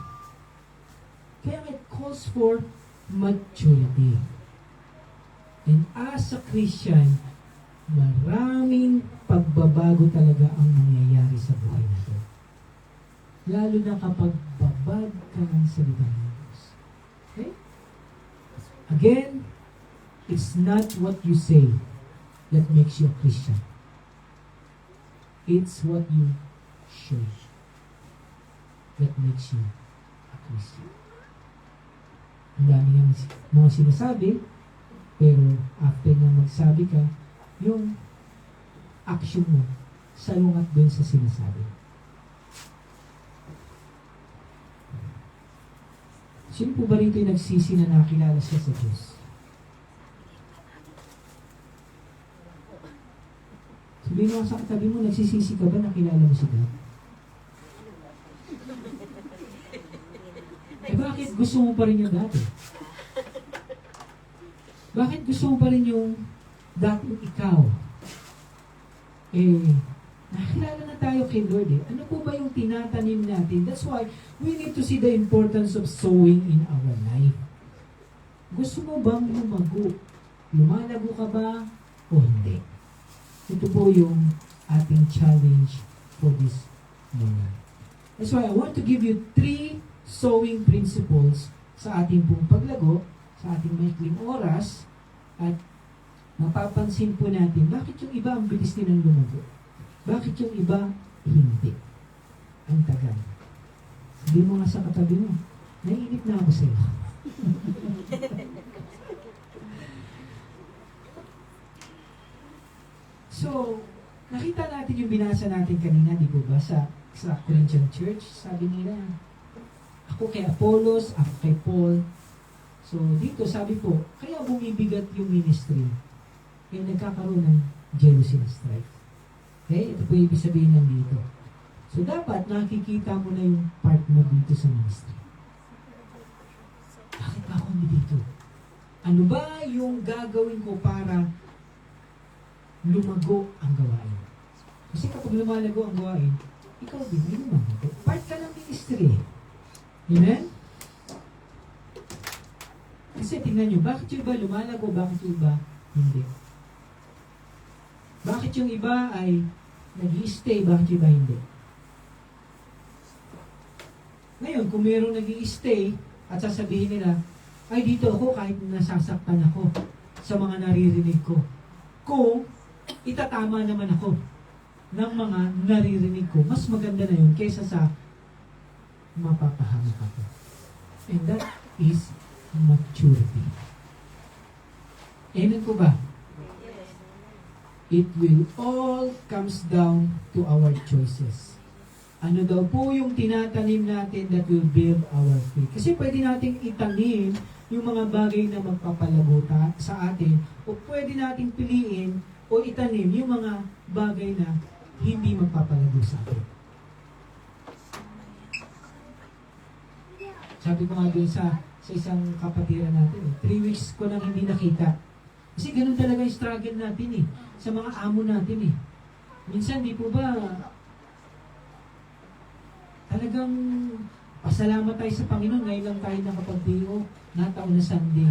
Kaya it calls for maturity. And as a Christian, maraming pagbabago talaga ang nangyayari sa buhay natin. Lalo na kapag babad ka ng salita ng Diyos. Okay? Again, it's not what you say that makes you a Christian. It's what you show that makes you a Christian. Ang dami ng mga sinasabi, pero after na magsabi ka, yung action mo salungat doon sa sinasabi. Sino po ba rito yung nagsisi na nakilala siya sa Diyos? Sabihin mo sa katabi mo, nagsisisi ka ba nakilala mo si God? Eh bakit gusto mo pa rin yung dati? Bakit gusto mo pa rin yung dating ikaw? Nakilala na tayo kay Lord eh. Ano po ba yung tinatanim natin? That's why we need to see the importance of sowing in our life. Gusto mo bang lumago? Lumalago ka ba o hindi? Ito po yung ating challenge for this morning. That's why I want to give you 3 sowing principles sa ating pong paglago, sa ating maikling oras, at mapapansin po natin, bakit yung iba ang bilis nilang lumago? Bakit yung iba hindi? Ang tagal. Sabi mo nga sa katabi mo, naiinip na ako sa'yo. So, nakita natin yung binasa natin kanina, di ba ba, sa Corinthian Church, sabi nila, ako kay Apollos, ako kay Paul. So, dito sabi po, kaya bumibigat yung ministry. Kaya nagkakaroon ng jealousy na strife. Okay? Ito po yung ibig sabihin ng dito. So, dapat nakikita mo na yung part mo dito sa ministry. Bakit ba ako dito? Ano ba yung gagawin ko para lumago ang gawain? Kasi kapag lumalago ang gawain, ikaw din, may lumago. Part ka ng ministry. Amen? Kasi tingnan nyo, bakit yung iba lumalago, bakit yung iba hindi? Bakit yung iba ay nag-i-stay, bakit yung iba hindi? Ngayon, kung mayroong nag-i-stay at sasabihin nila, ay dito ako kahit nasasaktan ako sa mga naririnig ko. Kung itatama naman ako ng mga naririnig ko, mas maganda na yun kaysa sa mapapahamak ako. And that is maturity. Amen ko ba? It will all comes down to our choices. Ano daw po yung tinatanim natin that will build our faith? Kasi pwede nating itanim yung mga bagay na magpapalago sa atin, o pwede nating piliin o itanim yung mga bagay na hindi magpapalago sa atin. Sabi ko nga doon sa isang kapatiran natin, 3 weeks ko nang hindi nakita. Kasi ganun talaga yung struggle natin sa mga amo natin Minsan, di po ba, talagang pasalamat tayo sa Panginoon, ngayon lang tayo nakapag-DO, nataon na Sunday.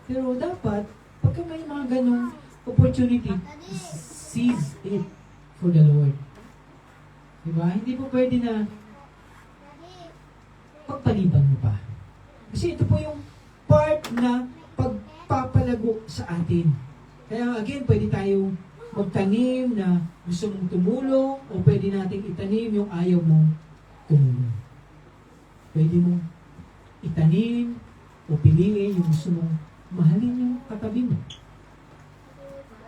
Pero dapat, pagka may mga ganung opportunity, seize it for the Lord. Diba? Hindi po pwede na pagpaliban mo pa. Kasi ito po yung part na pagpapalago sa atin. Kaya again, pwede tayong magtanim na gusto mong tumulong, o pwede nating itanim yung ayaw mong tumulong. Pwede mong itanim o piliin yung gusto mong mahalin yung katabi mo.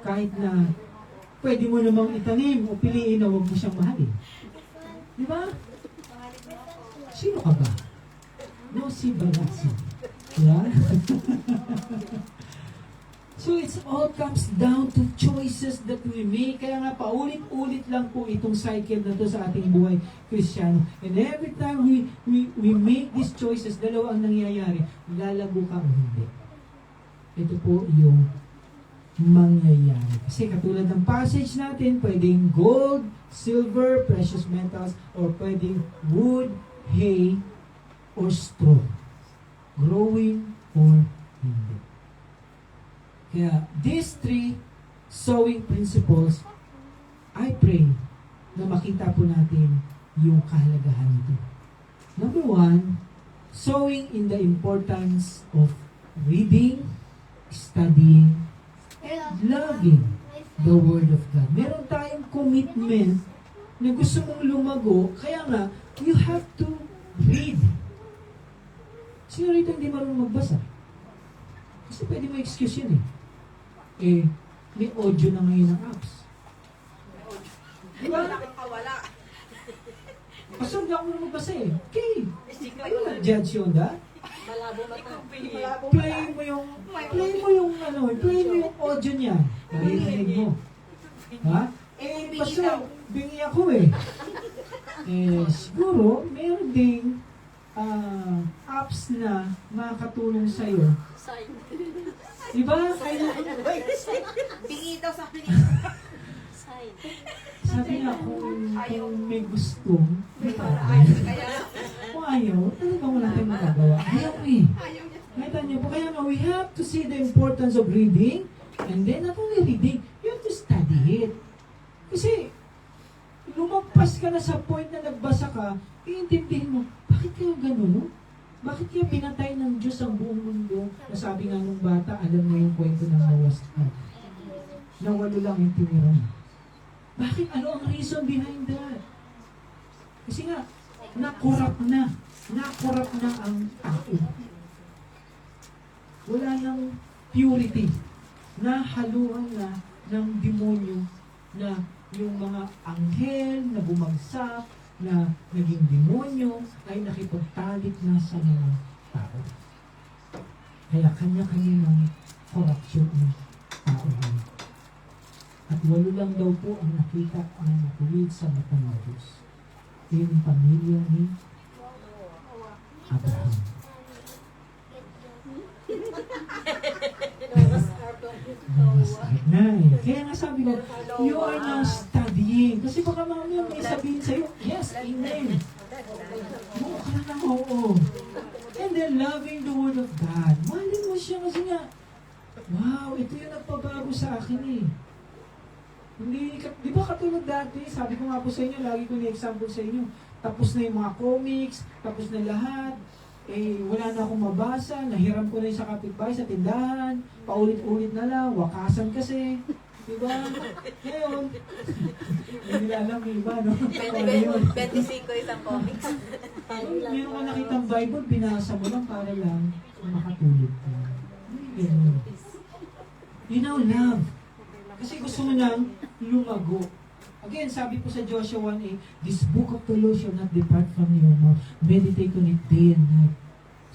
Kahit na pwede mo namang itanim o piliin na huwag mo siyang mahalin. Di ba? Sino ka ba? No, si Barasi. Yeah? So it's all comes down to choices that we make. Kaya nga paulit-ulit lang po itong cycle na to sa ating buhay Kristiyano. And every time we make these choices, dalawa ang nangyayari. Lalago ka o hindi. Ito po yung mangyayari. Kasi katulad ng passage natin, pwedeng gold, silver, precious metals, or pwedeng wood, hay, or straw. Growing or hindi. Kaya, these 3 sowing principles, I pray na makita po natin yung kahalagahan nito. Number 1, sowing in the importance of reading, studying, and loving the Word of God. Meron tayong commitment na gusto mong lumago, kaya nga, you have to read. Sino rito hindi marunong magbasa? Kasi pwede mo excuse yun may audio na ngayon ng apps. Diba? Nakakawala. Pastor, di ako magbasa eh. Okay. I will not judge you on that. Malabo mata. Play mo yung audio niya. Naririnig mo. Ha? Pastor, bingi ako eh. Siguro, meron ding apps na makakatulong sa'yo. Diba? Bingi daw sa akin. Sabi nga, kung may gusto, may Kaya, paraan. Kung ayaw, talagang wala tayong magagawa. Ayaw eh. Nakita niyo po, kaya nga, we have to see the importance of reading, and then not only reading, you have to study it. Kasi, lumagpas ka na sa point na nagbasa ka, iintindihin mo, bakit kaya ganun, no? Bakit kaya pinatay ng Diyos ang buong mundo? Nasabi nga nung bata, alam mo yung kwento ng Noah's Ark. Na walo lang yung tinira. Bakit? Ano ang reason behind that? Kasi nga, nakurap na. Nakurap na ang tao. Wala nang purity. Nahaluan na ng demonyo na yung mga anghel na bumagsak, na naging demonyo, ay nakipagtalit na sa mga tao. Kaya kanya-kanya ng corruption ng tao. At walo lang daw po ang nakita ang matuwid sa mata ng Diyos. Yung pamilya ni Abraham. Masakit na eh. Kaya nga sabi ko, you are now studying. Kasi baka mamaya may sabihin sa'yo, yes, amen. Oo ka na ng oo. And then loving the Word of God. Mahalin mo siya kasi nga, wow, ito yung nagpabago sa akin eh. Hindi, di ba katulad dati, sabi ko nga po sa inyo, lagi ko ni-example sa inyo, tapos na yung mga comics, tapos na lahat, wala na akong mabasa, nahiram ko na yung sa kapitbahay, sa tindahan, paulit-ulit na lang, wakasan kasi, di ba? Ngayon, hindi nila alam yung iba, no? 25 isang comics. Meron ka nakitang Bible, binasa mo lang para lang makatulog ka. Ganun. You know, love. Kasi gusto mo nang lumago. Again, sabi ko sa Joshua 1:8, this book of the law shall not depart from your mouth. Meditate on it day and night,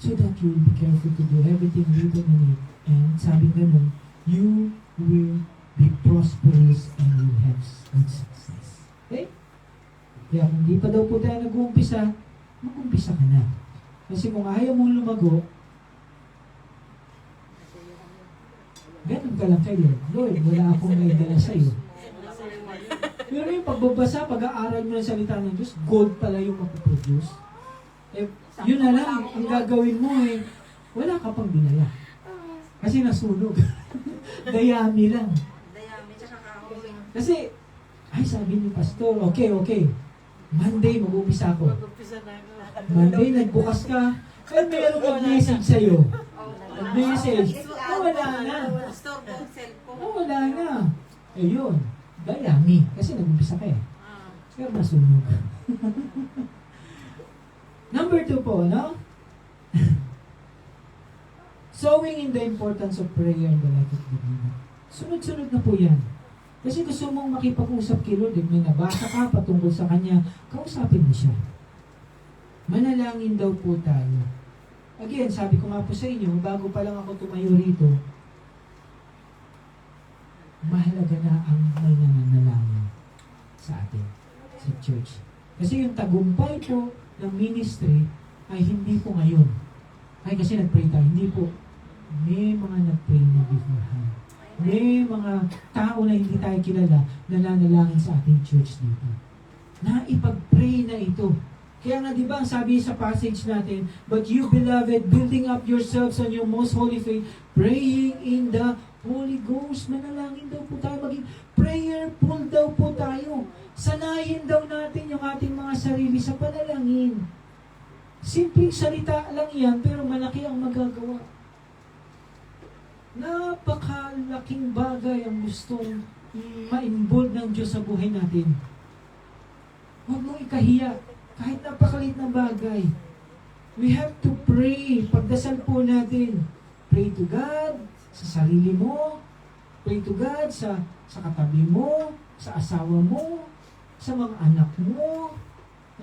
so that you will be careful to do everything written in it. And sabi ganun, you will be prosperous and you will have good success. Okay? Kaya kung di pa daw po tayo nag-uumpisa, mag-umpisa ka na. Kasi kung ayaw mong lumago, ganun ka lang kayo. Lord, wala akong may dala sa'yo. Pero yung pagbabasa, pag-aaral mo ng salita ng Diyos, gold pala yung mapuproduce. Yun na lang, ang gagawin mo wala ka pang binala. Kasi nasunog. Dayami lang. Dayami, tsaka kahoy. Kasi, sabi ni Pastor, okay. Monday, mag-umpisa ako. Monday, nagbukas ka, meron mag-message sa'yo. Message. Wala na. Store ko, cellphone. Wala na. Yun. Dayami. Kasi nag-umpisa ka eh. Pero nasunog. Number 2 po, no? Sowing in the importance of prayer in the life of the believer. Sunod-sunod na po yan. Kasi gusto mong makipag-usap kay Lord, may nabasa ka patungkol sa Kanya, kausapin mo siya. Manalangin daw po tayo. Again, sabi ko nga po sa inyo, bago pa lang ako tumayo rito, mahalaga na ang may nananalangin sa atin, sa church. Kasi yung tagumpay po ng ministry ay hindi po ngayon. Ay kasi nag-pray tayo, hindi po. May mga nag-pray na beforehand. May mga tao na hindi tayo kilala na nanalangin sa ating church dito. Naipag-pray na ito. Kaya nga, di ba, ang sabi sa passage natin, but you, beloved, building up yourselves on your most holy faith, praying in the Holy Ghost. Manalangin daw po tayo, maging prayerful daw po tayo. Sanayin daw natin yung ating mga sarili sa panalangin. Simpleng salita lang yan, pero malaki ang magagawa. Napakalaking bagay ang gustong ma-involve ng Diyos sa buhay natin. Huwag mong ikahiya. Kahit napakalit na bagay. We have to pray. Pagdasal po natin. Pray to God sa sarili mo. Pray to God sa katabi mo, sa asawa mo, sa mga anak mo.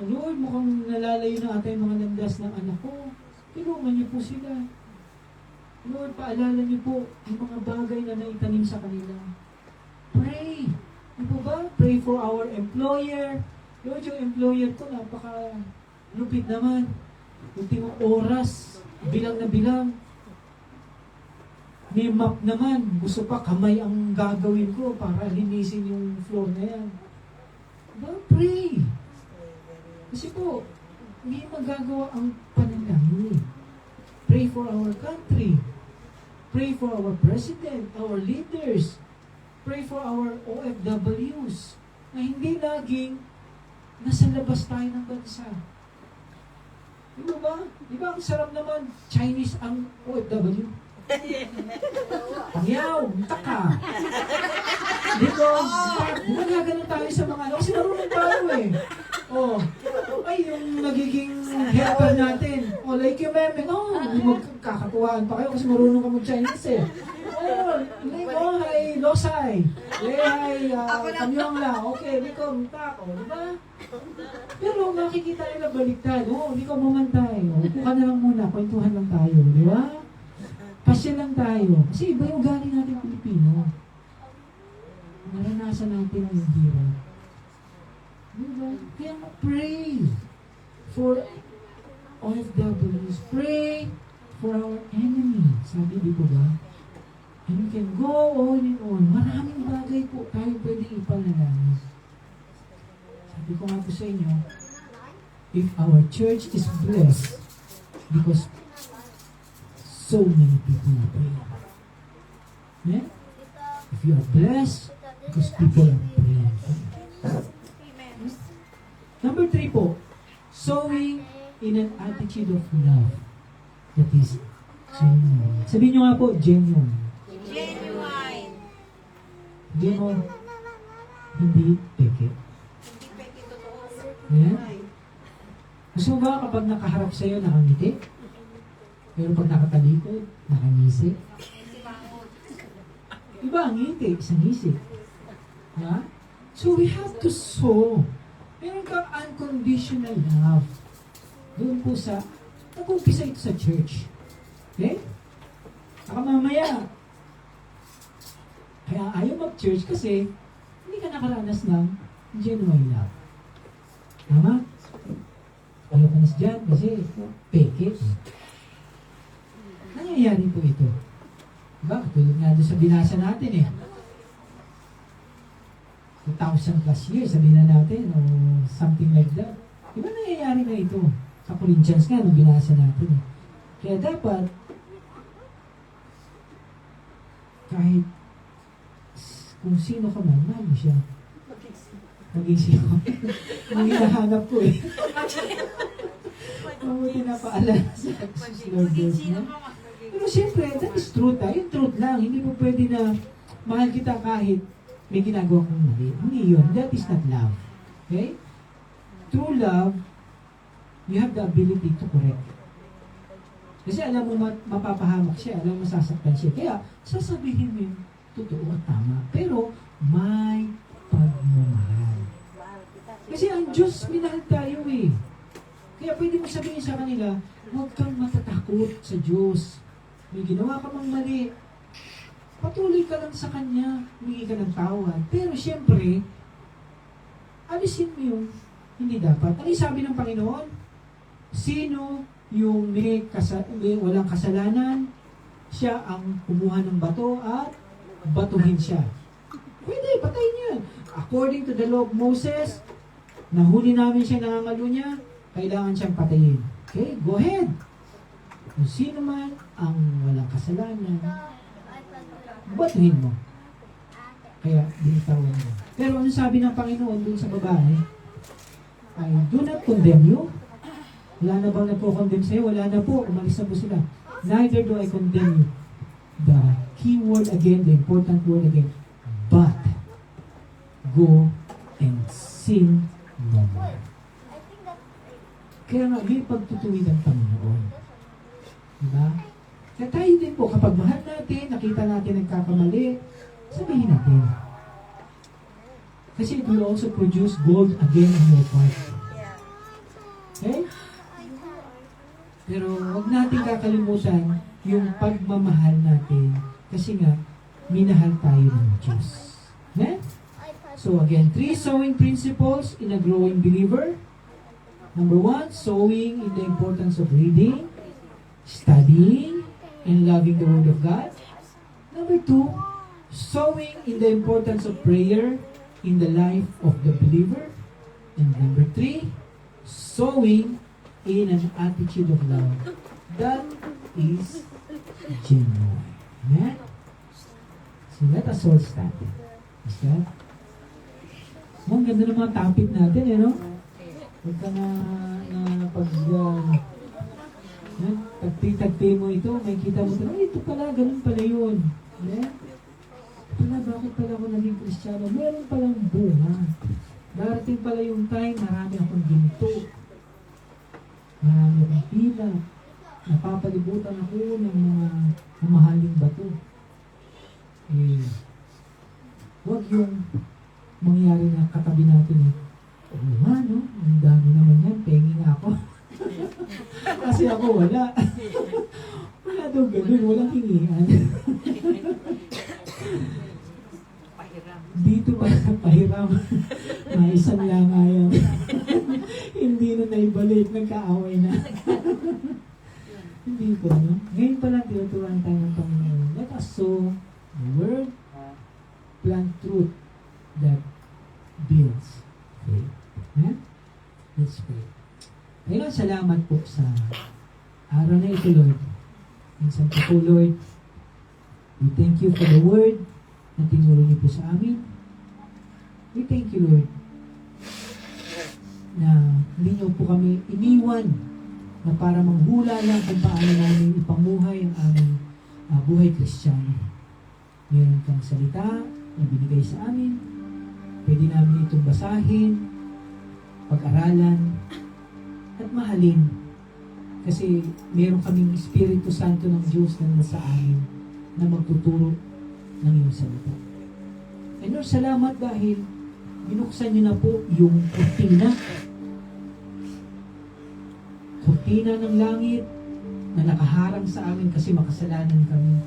Lord, mukhang nalalayo na ata yung mga landas ng anak ko. Tulungan niyo po sila. Lord, paalala niyo po yung mga bagay na naitanim sa kanila. Pray. Di po ba? Pray for our employer. Lord, yung employer ko, napaka-lupit naman. Ultimong oras, bilang na bilang. May map naman. Gusto pa, kamay ang gagawin ko para linisin yung floor na yan. Diba? Pray. Kasi po, hindi magagawa ang panalangin. Pray for our country. Pray for our president, our leaders. Pray for our OFWs na hindi laging nasa labas tayo ng bansa. Di ba? Di ba ang sarap naman Chinese ang OFW? Pangyaw, taka. Di ba? Nagaganon tayo sa mga ano. Kasi marunong tayo eh. Oh, ay yung nagiging helper natin. Oh, like yung meme. Oh, magkakatuwaan pa kayo kasi marunong ka mag-Chinese eh. Oh, hi, Losai. Hi, Kamyong la. Okay, Nikom, tako. Diba? Pero makikita nila baliktad. Oh, hindi ka bumantay. Oh, upo ka na lang muna. Kwentuhan lang tayo. Di ba? Pasya lang tayo. Kasi iba yung galing natin Pilipino. Naranasan natin ang hirap. Diba? Kaya pray for OFWs. Pray for our enemy. Sabi, di po ba? And we can go on and on. Maraming bagay po tayo pwedeng ipanalangin. Sabi ko nga po sa inyo, if our church is blessed because so many people are praying. Yeah? If you are blessed because people are praying. Number 3 po, sowing in an attitude of love. That is genuine. Sabihin nyo nga po, genuine. Genuine. Genuine. Hindi peke. Hindi peki totoo. Yeah? Gusto mo ba kapag nakaharap sa'yo, nakangiti? Pero pag nakatalikod, nakangisi? Iba ang ngiti, isang ngisi. Ha? So we have to sow. Meron kang unconditional love. Doon po sa, nag-umpisa ito sa church. Okay? Saka mamaya, kaya ayaw mag-church kasi hindi ka nakaranas ng genuine love. Tama? Ayaw ka na dyan kasi peke. Nangyayari po ito. Diba? Tulad nga doon sa binasa natin eh. 2,000 plus years, sabihin na natin, o something like that. Diba nangyayari na ito? Sa Corinthians nga, nung binasa natin eh. Kaya dapat, kahit kung sino ka man, mahal mo siya. Maging sino. Ang hinahanap ko eh. Mabuti na paalala sa Lord Maging bless sino mo. ka man. Pero siyempre, that is truth ah. Yung truth lang. Hindi mo pwede na mahal kita kahit may ginagawa kong mali. Hindi yun. That is not love. Okay? True love, you have the ability to correct. Kasi alam mo mapapahamak siya, alam mo masasaktan siya. Kaya sasabihin mo yung totoo at tama. Pero may pagmamahal. Kasi ang Diyos minahal tayo eh. Kaya pwede mo sabihin sa kanila, huwag kang matatakot sa Diyos. May ginawa ka mang mali. Patuloy ka lang sa Kanya, humingi ka ng tawad. Pero siyempre, alisin mo yung hindi dapat. Ano yung sabi ng Panginoon? Sino yung walang kasalanan, siya ang kumuha ng bato at batuhin siya. Pwede, patayin niya. According to the law of Moses, nahuli namin siya nangangalo niya, kailangan siyang patayin. Okay, go ahead. Kung sino man ang walang kasalanan, batuhin mo. Kaya, binitawan mo. Pero ano sabi ng Panginoon dun sa babae? I do not condemn you. Wala na bang nagko-condemn sa'yo? Wala na po. Umalis na po sila. Neither do I condemn you. The key word again, the important word again, but go and sin no more. Kaya nga, may pagtutuwid ang Panginoon. Diba? Kaya tayo din po, kapag mahal natin, nakita natin nagkakamali, sabihin natin. Kasi it will also produce gold again in your part. Okay? Pero huwag natin kakalimutan yung pagmamahal natin. Kasi nga, minahal tayo ng Diyos. Amen? So again, 3 sowing principles in a growing believer. Number 1, sowing in the importance of reading, studying, and loving the Word of God. Number 2, sowing in the importance of prayer in the life of the believer. And number 3, sowing in an attitude of love that is genuine. Amen? So let us all stand. Is that? Oh, ang ganda ng mga topic natin, eh, no? Huwag ka na pag tagpi mo ito, may kita mo ito, ito pala, ganun pala yun. Yeah? Bakit pala ako naging Kristiyano? Meron palang bunga. Darating pala yung time, marami akong ginto. Marami akong pila. Napapalibutan ako ng mga mamahaling bato. Eh, huwag yung mangyari na katabi natin eh. Oo nga, no? Ang dami naman yan. Pengi nga ako. Kasi ako wala. Wala daw ganun. Walang hingihan. Dito pa pahiram. Maisan lang nga yan. Hindi na naibalik. Nagkaaway na. Hindi ko, no? Ngayon pa lang tinuturuan tayo ng Panginoon. Let us sow the word, plant truth that builds faith. Huh? Let's pray. Ngayon, salamat po sa araw na ito, Lord. Minsan po, Lord, we thank you for the word na tinuro niyo po sa amin. We thank you, Lord, na hindi niyo po kami iniwan na para manghula lang kung paano namin ipamuhay ang aming buhay Kristiyano. Meron kang salita na binigay sa amin. Pwede namin itong basahin, pag-aralan, at mahalin. Kasi meron kaming Espiritu Santo ng Diyos na nasa amin na magtuturo ng iyong salita. And Lord, salamat dahil binuksan niyo na po yung kurtina ng langit na nakaharang sa amin kasi makasalanan kami.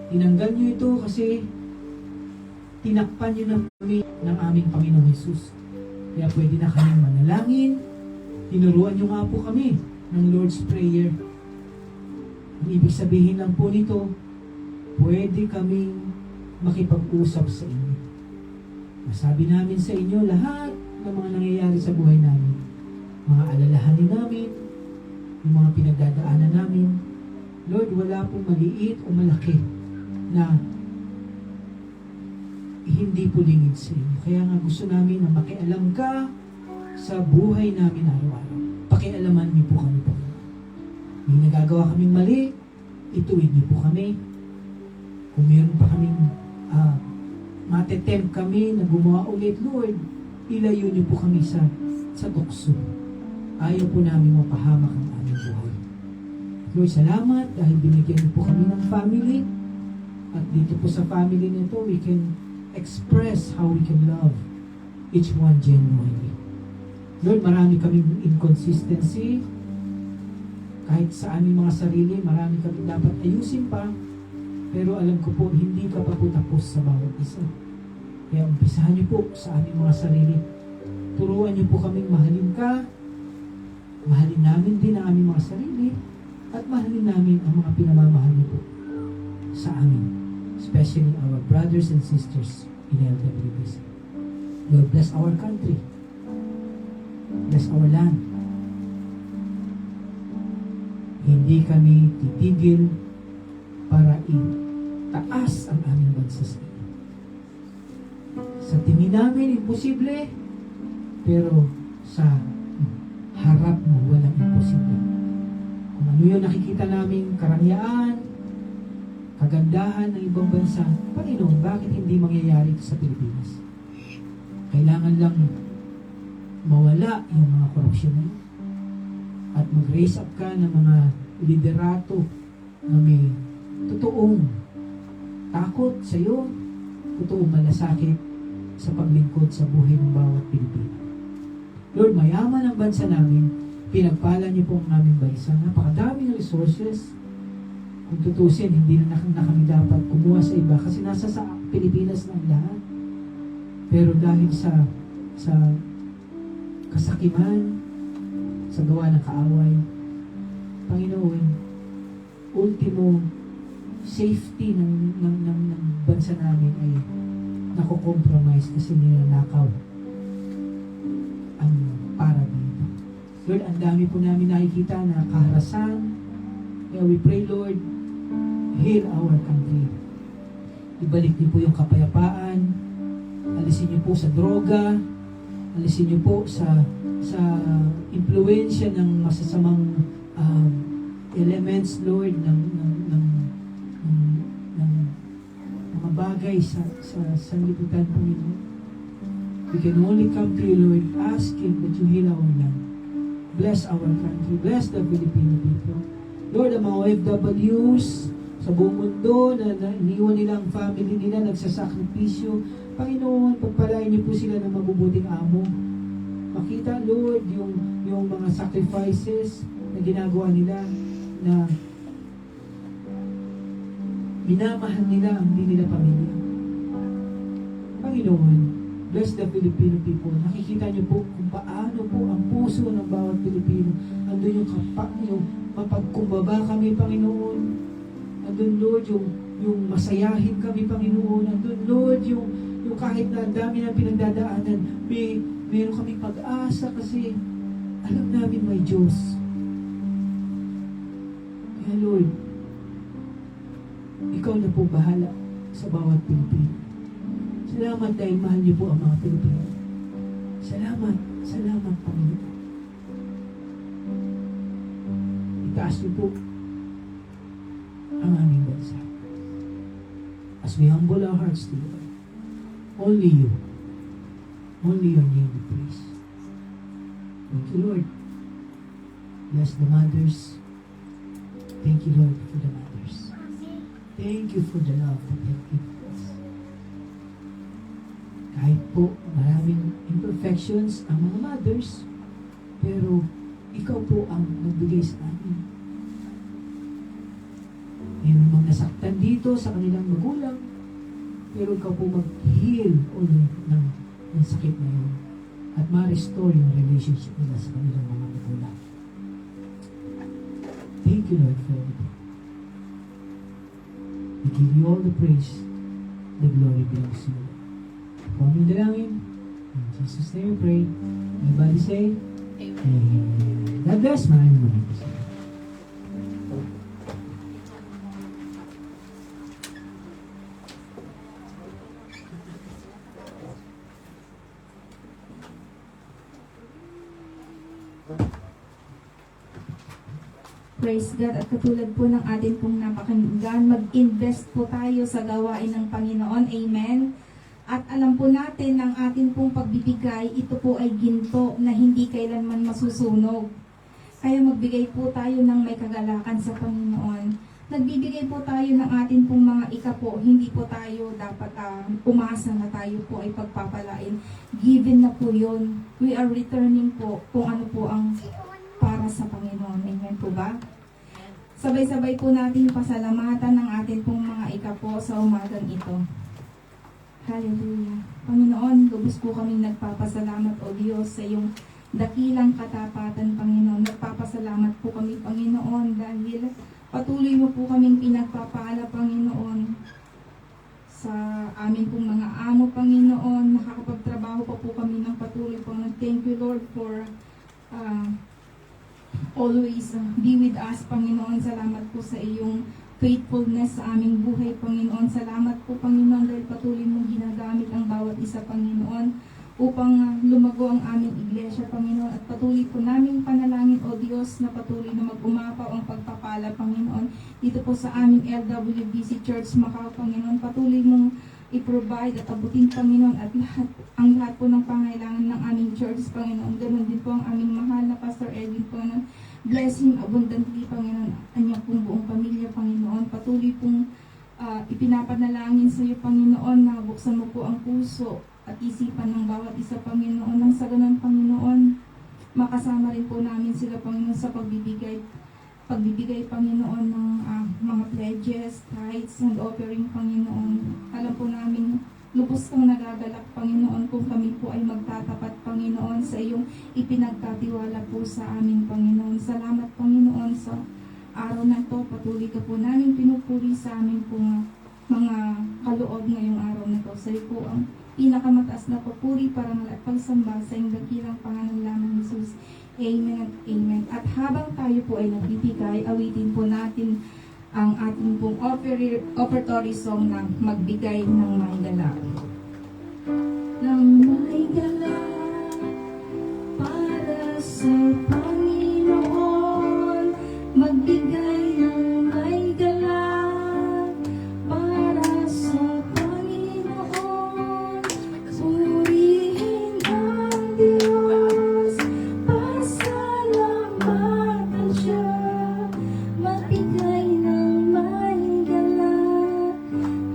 Tinanggal niyo ito kasi tinakpan niyo na kami ng aming Panginoong Hesus. Kaya pwede na kaming manalangin. Tinuruan niyo nga po kami ng Lord's Prayer. Ang ibig sabihin lang po nito, pwede kaming makipag-usap sa inyo. Masabi namin sa inyo lahat ng mga nangyayari sa buhay namin. Mga alalahanin namin, yung mga pinagdadaanan namin. Lord, wala pong maliit o malaki na hindi po lingid sa inyo. Kaya nga gusto namin na makialam ka sa buhay namin araw-araw. Pakialaman niyo po kami po. May nagagawa kaming mali, ituwid niyo po kami. Kung meron pa kaming matetempt kami na gumawa ulit, Lord, ilayo niyo po kami sa tukso. Ayaw po namin mapahamak ang aming buhay. Lord, salamat dahil binigyan niyo po kami ng family. At dito po sa family nito, we can express how we can love each one genuinely. Lord, marami kaming inconsistency. Kahit sa aming mga sarili, marami kami dapat ayusin pa. Pero alam ko po, hindi ka pa po tapos sa bawat isa. Kaya umpisahan niyo po sa aming mga sarili. Turuan niyo po kaming mahalin ka. Mahalin namin din ang aming mga sarili. At mahalin namin ang mga pinamamahal niyo po sa amin. Especially our brothers and sisters in LWBC. Lord, bless our country. Bless our land. Hindi kami titigil para itaas ang aming bansa sa iyo. Sa tingin namin, imposible. Pero sa harap mo, walang imposible. Kung ano yung nakikita namin karangyaan, kagandahan ng ibang bansa, Panginoon, bakit hindi mangyayari ito sa Pilipinas? Kailangan lang mawala yung mga korupsyon na yun. At mag-raise up ka ng mga liderato na may totoong takot sa iyo, totoong malasakit sa paglingkod sa buhay ng bawat Pilipino. Lord, mayaman ang bansa namin, pinagpala niyo po ang aming bansa. Napakadami ng resources. Kung tutusin, hindi na kami dapat kumuha sa iba kasi nasa sa Pilipinas lang lahat. Pero dahil sa kasakiman, sa gawa ng kaaway, Panginoon, ultimo safety ng bansa namin ay nako-compromise kasi ninanakaw ang para dito. Lord, ang dami po namin nakikita na kaharasan. Kaya we pray, Lord, heal our country. Ibalik niyo po yung kapayapaan. Alisin niyo po sa droga. Alisin niyo po sa impluensya ng masasamang elements, Lord, ng mga bagay sa sanlibutan po ninyo. We can only come to you, Lord, asking that you heal our land. Bless our country. Bless the Filipino people. Lord, ang mga OFWs sa buong mundo na iniwan nila ang family nila, nagsasakripisyo. Panginoon, pagpalain niyo po sila ng mabubuting amo. Makita, Lord, yung mga sacrifices na ginagawa nila na minamahal nila ang hindi nila pamilya. Panginoon, bless the Filipino people. Nakikita niyo po kung paano po ang puso ng bawat Pilipino. Andun yung mapagkumbaba kami, Panginoon. Andun, Lord, yung masayahin kami, Panginoon. Andun, Lord, yung kahit na ang dami na pinagdadaanan, meron kaming pag-asa kasi alam namin may Diyos. Kaya, Lord, ikaw na po bahala sa bawat Pilipino. Salamat dahil mahal niyo po ang mga Pilipino. Salamat, Panginoon. Itaas niyo po ang aming bansa. As we humble our hearts to you, only you, only your name we praise. Thank you, Lord. Bless the mothers. Thank you, Lord, for the mothers. Thank you for the love that you have given us. Kahit po maraming imperfections ang mga mothers, pero ikaw po ang nagbigay sa amin. Mayroon mga nasaktan dito sa kanilang magulang, pero ikaw po mag-heal ulit ng sakit na yun at ma-restore yung relationship nila sa kanilang mga magulang. Thank you, Lord, for everything. We give you all the praise. The glory belongs to you. Puming dalangin. In Jesus' name we pray. Everybody say, Amen. God bless. Maraming. Praise God, at katulad po ng atin pong napakinggan, mag-invest po tayo sa gawain ng Panginoon. Amen. At alam po natin ng atin pong pagbibigay, ito po ay ginto na hindi kailanman masusunog. Kaya magbigay po tayo ng may kagalakan sa Panginoon. Nagbibigay po tayo ng atin pong mga ikapo, hindi po tayo dapat umasa na tayo po ay pagpapalain. Given na po yun. We are returning po kung ano po ang para sa Panginoon. Amen po ba? Sabay-sabay po natin pasalamatan ng atin pong mga ikapo sa umagang ito. Hallelujah. Panginoon, lubos po kaming nagpapasalamat o Diyos sa iyong dakilang katapatan, Panginoon. Nagpapasalamat po kami, Panginoon, dahil patuloy mo po kaming pinagpapala, Panginoon, sa amin pong mga amo, Panginoon. Nakakapagtrabaho pa po kami ng patuloy, Panginoon. Thank you, Lord, for always be with us, Panginoon. Salamat po sa iyong faithfulness sa aming buhay, Panginoon. Salamat po, Panginoon, dahil patuloy mong ginagamit ang bawat isa, Panginoon, upang lumago ang aming iglesia, Panginoon. At patuloy po naming panalangin, O Diyos, na patuloy na mag-umapaw ang pagpapala, Panginoon, dito po sa aming LWBC Church Macau, Panginoon. Patuloy mong i-provide at abutin, Panginoon, at ang lahat po ng pangailangan ng aming church, Panginoon. Ganun din po ang aming mahal na Pastor Edwin, Panginoon. Bless him abundantly, Panginoon, kanyang pong buong pamilya, Panginoon. Patuloy pong ipinapanalangin sa iyo, Panginoon, na buksan mo po ang puso at isipan ng bawat isa, Panginoon. Nang sa ganun, Panginoon, makasama rin po namin sila, Panginoon, sa pagbibigay, Panginoon, ng mga pledges, tithes, and offering, Panginoon. Alam po namin, lubos kong nagagalak, Panginoon, kung kami po ay magtatapat, Panginoon, sa iyong ipinagkatiwala po sa amin, Panginoon. Salamat, Panginoon, sa araw na ito. Patuloy ka po namin pinupuri sa amin po mga kaloob ngayong araw na ito. Sa iyo po ang pinakamataas na papuri, parangal at pagsamba sa iyong dakilang pangalan lamang, Jesus. Amen at amen. At habang tayo po ay nagbibigay, awitin po natin ang ating pong offertory song na Magbigay ng May Galak. Ng may galak para sa Panginoon, magbigay ng may galak para sa Panginoon, purihin ang Diyos, pasalamatan siya, magbigay ng may galak.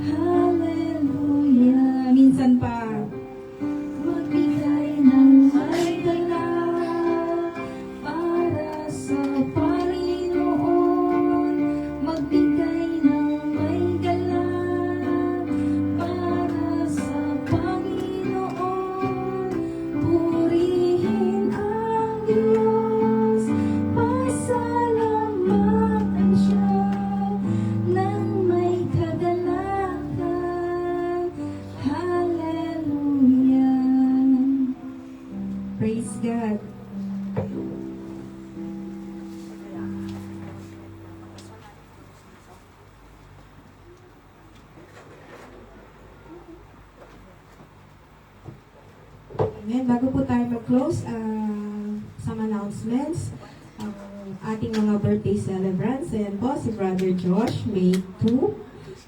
Hallelujah. Minsan pa, magbigay ng may galak para sa Panginoon, magbigay ng may galak para sa Panginoon, purihin ang Diyos, pasalamatan siya ng may kagalakan. Hallelujah. Praise God. Amen. Bago po tayo mag-close, some announcements. Ang ating mga birthday celebrants. Ayan po, si Brother Josh, May 2.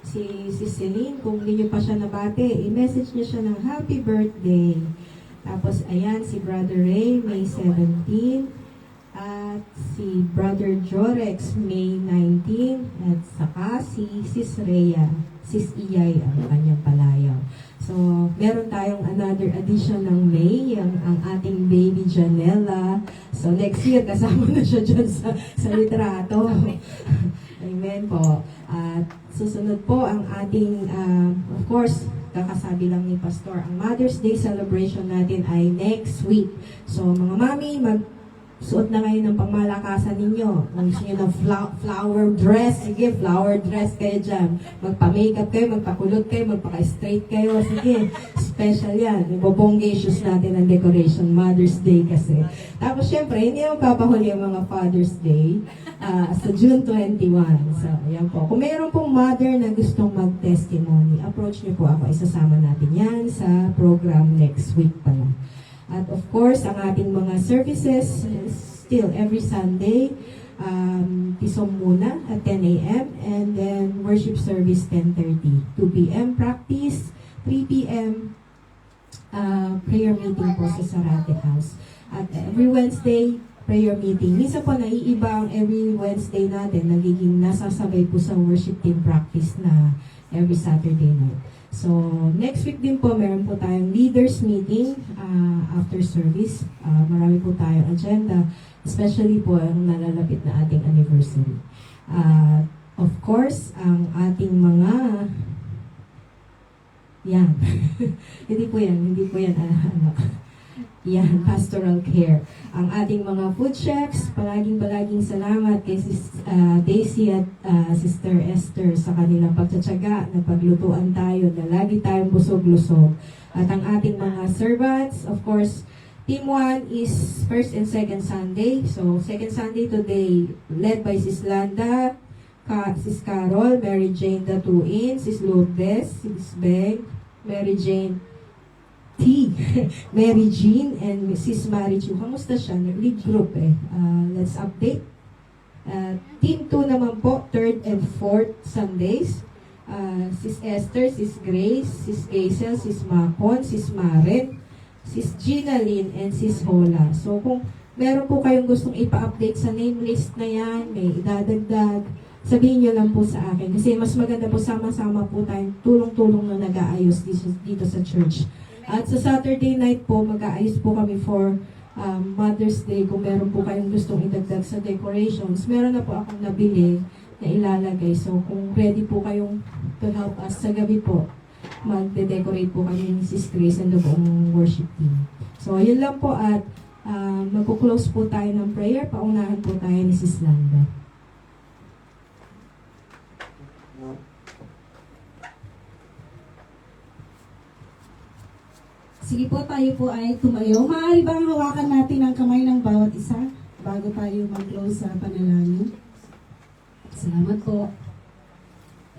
Si Celine, kung hindi nyo pa siya nabate, i-message niyo siya ng happy birthday. Tapos, ayan, si Brother Ray, May 17. At si Brother Jorex, May 19. At saka si Sis Rhea, Sis Iyay, ang kanyang palayaw. So, meron tayong another edition ng May, ang ating baby Janela. So, next year, kasama na siya dyan sa litrato. Amen po. At susunod po ang ating, of course, kakasabi lang ni Pastor, ang Mother's Day celebration natin ay next week. So, mga mami, suot na ngayon ng pangmalakasan ninyo. Kung gusto nyo ng flower dress, sige, flower dress kayo dyan. Magpa-makeup kayo, magpakulot kayo, magpaka-straight kayo. Sige, special yan. Ibobonggacious natin ang decoration. Mother's Day kasi. Tapos syempre, hindi naman papahuli ang mga Father's Day sa June 21. So, ayan po. Kung mayroon pong mother na gustong mag-testimony, approach nyo po ako. Isasama natin yan sa program next week pa lang. At of course, ang ating mga services still every Sunday, Tisom muna at 10 a.m. and then worship service 10:30. 2 p.m. practice, 3 p.m. Prayer meeting po sa Sarate House. At every Wednesday, prayer meeting. Minsan po naiiba ang every Wednesday natin, nagiging nasasabay po sa worship team practice na every Saturday night. So, next week din po, meron po tayong leaders meeting after service. Marami po tayong agenda, especially po ang nalalapit na ating anniversary. Of course, ang ating mga yan. hindi po yan anak. Yan, pastoral care. Ang ating mga food chefs, palaging salamat kay Sis Daisy at Sister Esther sa kanilang pagtsatsaga na paglutuan tayo na lagi tayong busog-lusog. At ang ating mga servants, of course, Team 1 is first and second Sunday. So, second Sunday today, led by Sis Landa, Sis Carol, Mary Jane the Two-In, Sis Lourdes, Sis Beng, Mary Jane T. Mary Jean and Mrs. Mary Chu. Kamusta siya? Nag-lead group eh. Let's update. Team 2 naman po, 3rd and 4th Sundays. Sis Esther, Sis Grace, Sis Gaisel, Sis Macon, Sis Maren, Sis Gina Lynn, and Sis Hola. So kung meron po kayong gustong ipa-update sa name list na yan, may idadagdag, sabihin nyo lang po sa akin. Kasi mas maganda po sama-sama po tayong tulong-tulong na nag-aayos dito sa church. At sa Saturday night po, mag-aayos po kami for Mother's Day. Kung meron po kayong gustong idagdag sa decorations, meron na po akong nabili na ilalagay. So, kung ready po kayong to help us sa gabi po, magde-decorate po kami ni Sis Grace and the buong worship team. So, yun lang po at magko-close po tayo ng prayer. Paunahan po tayo ni Sis Landa. Sige po, tayo po ay tumayo. Maaari bang hawakan natin ang kamay ng bawat isa bago tayo mag-close sa panalangin? Salamat po.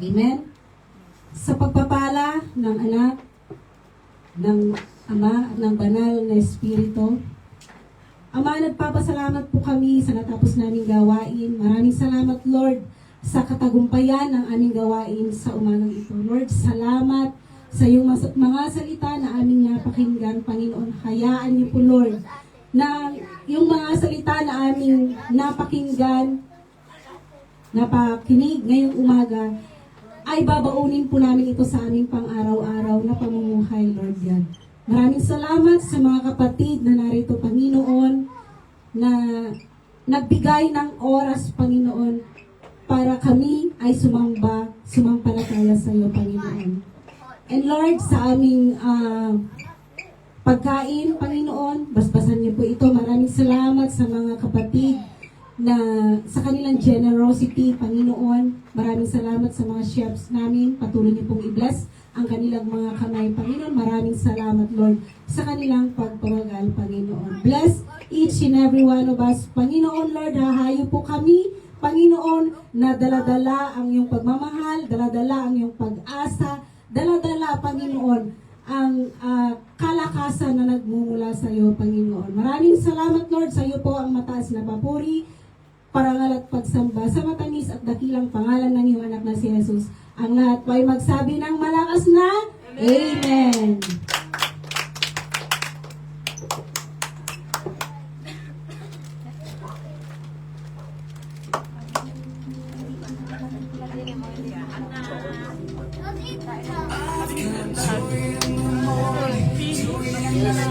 Amen. Sa pagpapala ng anak, ng Ama, at ng banal na Espiritu, Ama, nagpapasalamat po kami sa natapos naming gawain. Maraming salamat, Lord, sa katagumpayan ng aming gawain sa umagang ito. Lord, salamat sa iyong mga salita na aming napakinggan, Panginoon. Hayaan niyo po, Lord, na yung mga salita na aming napakinig ngayong umaga, ay babaunin po namin ito sa aming pang-araw-araw na pamumuhay, Lord God. Maraming salamat sa mga kapatid na narito, Panginoon, na nagbigay ng oras, Panginoon, para kami ay sumampalataya sa iyo, Panginoon. And Lord, sa aming pagkain, Panginoon, basbasan niyo po ito. Maraming salamat sa mga kapatid na sa kanilang generosity, Panginoon. Maraming salamat sa mga chefs namin. Patuloy niyo pong i-bless ang kanilang mga kamay, Panginoon. Maraming salamat, Lord, sa kanilang pagpawagal, Panginoon. Bless each and every one of us, Panginoon, Lord. Hahayo po kami, Panginoon, na daladala ang iyong pagmamahal, daladala ang iyong pag-asa, daladala, Panginoon, ang kalakasan na nagmumula sa iyo, Panginoon. Maraming salamat, Lord, sa iyo po ang mataas na papuri, parangal at pagsamba sa matamis at dakilang pangalan ng iyong anak na si Jesus. Ang lahat po ay magsabi ng malakas na Amen. Amen.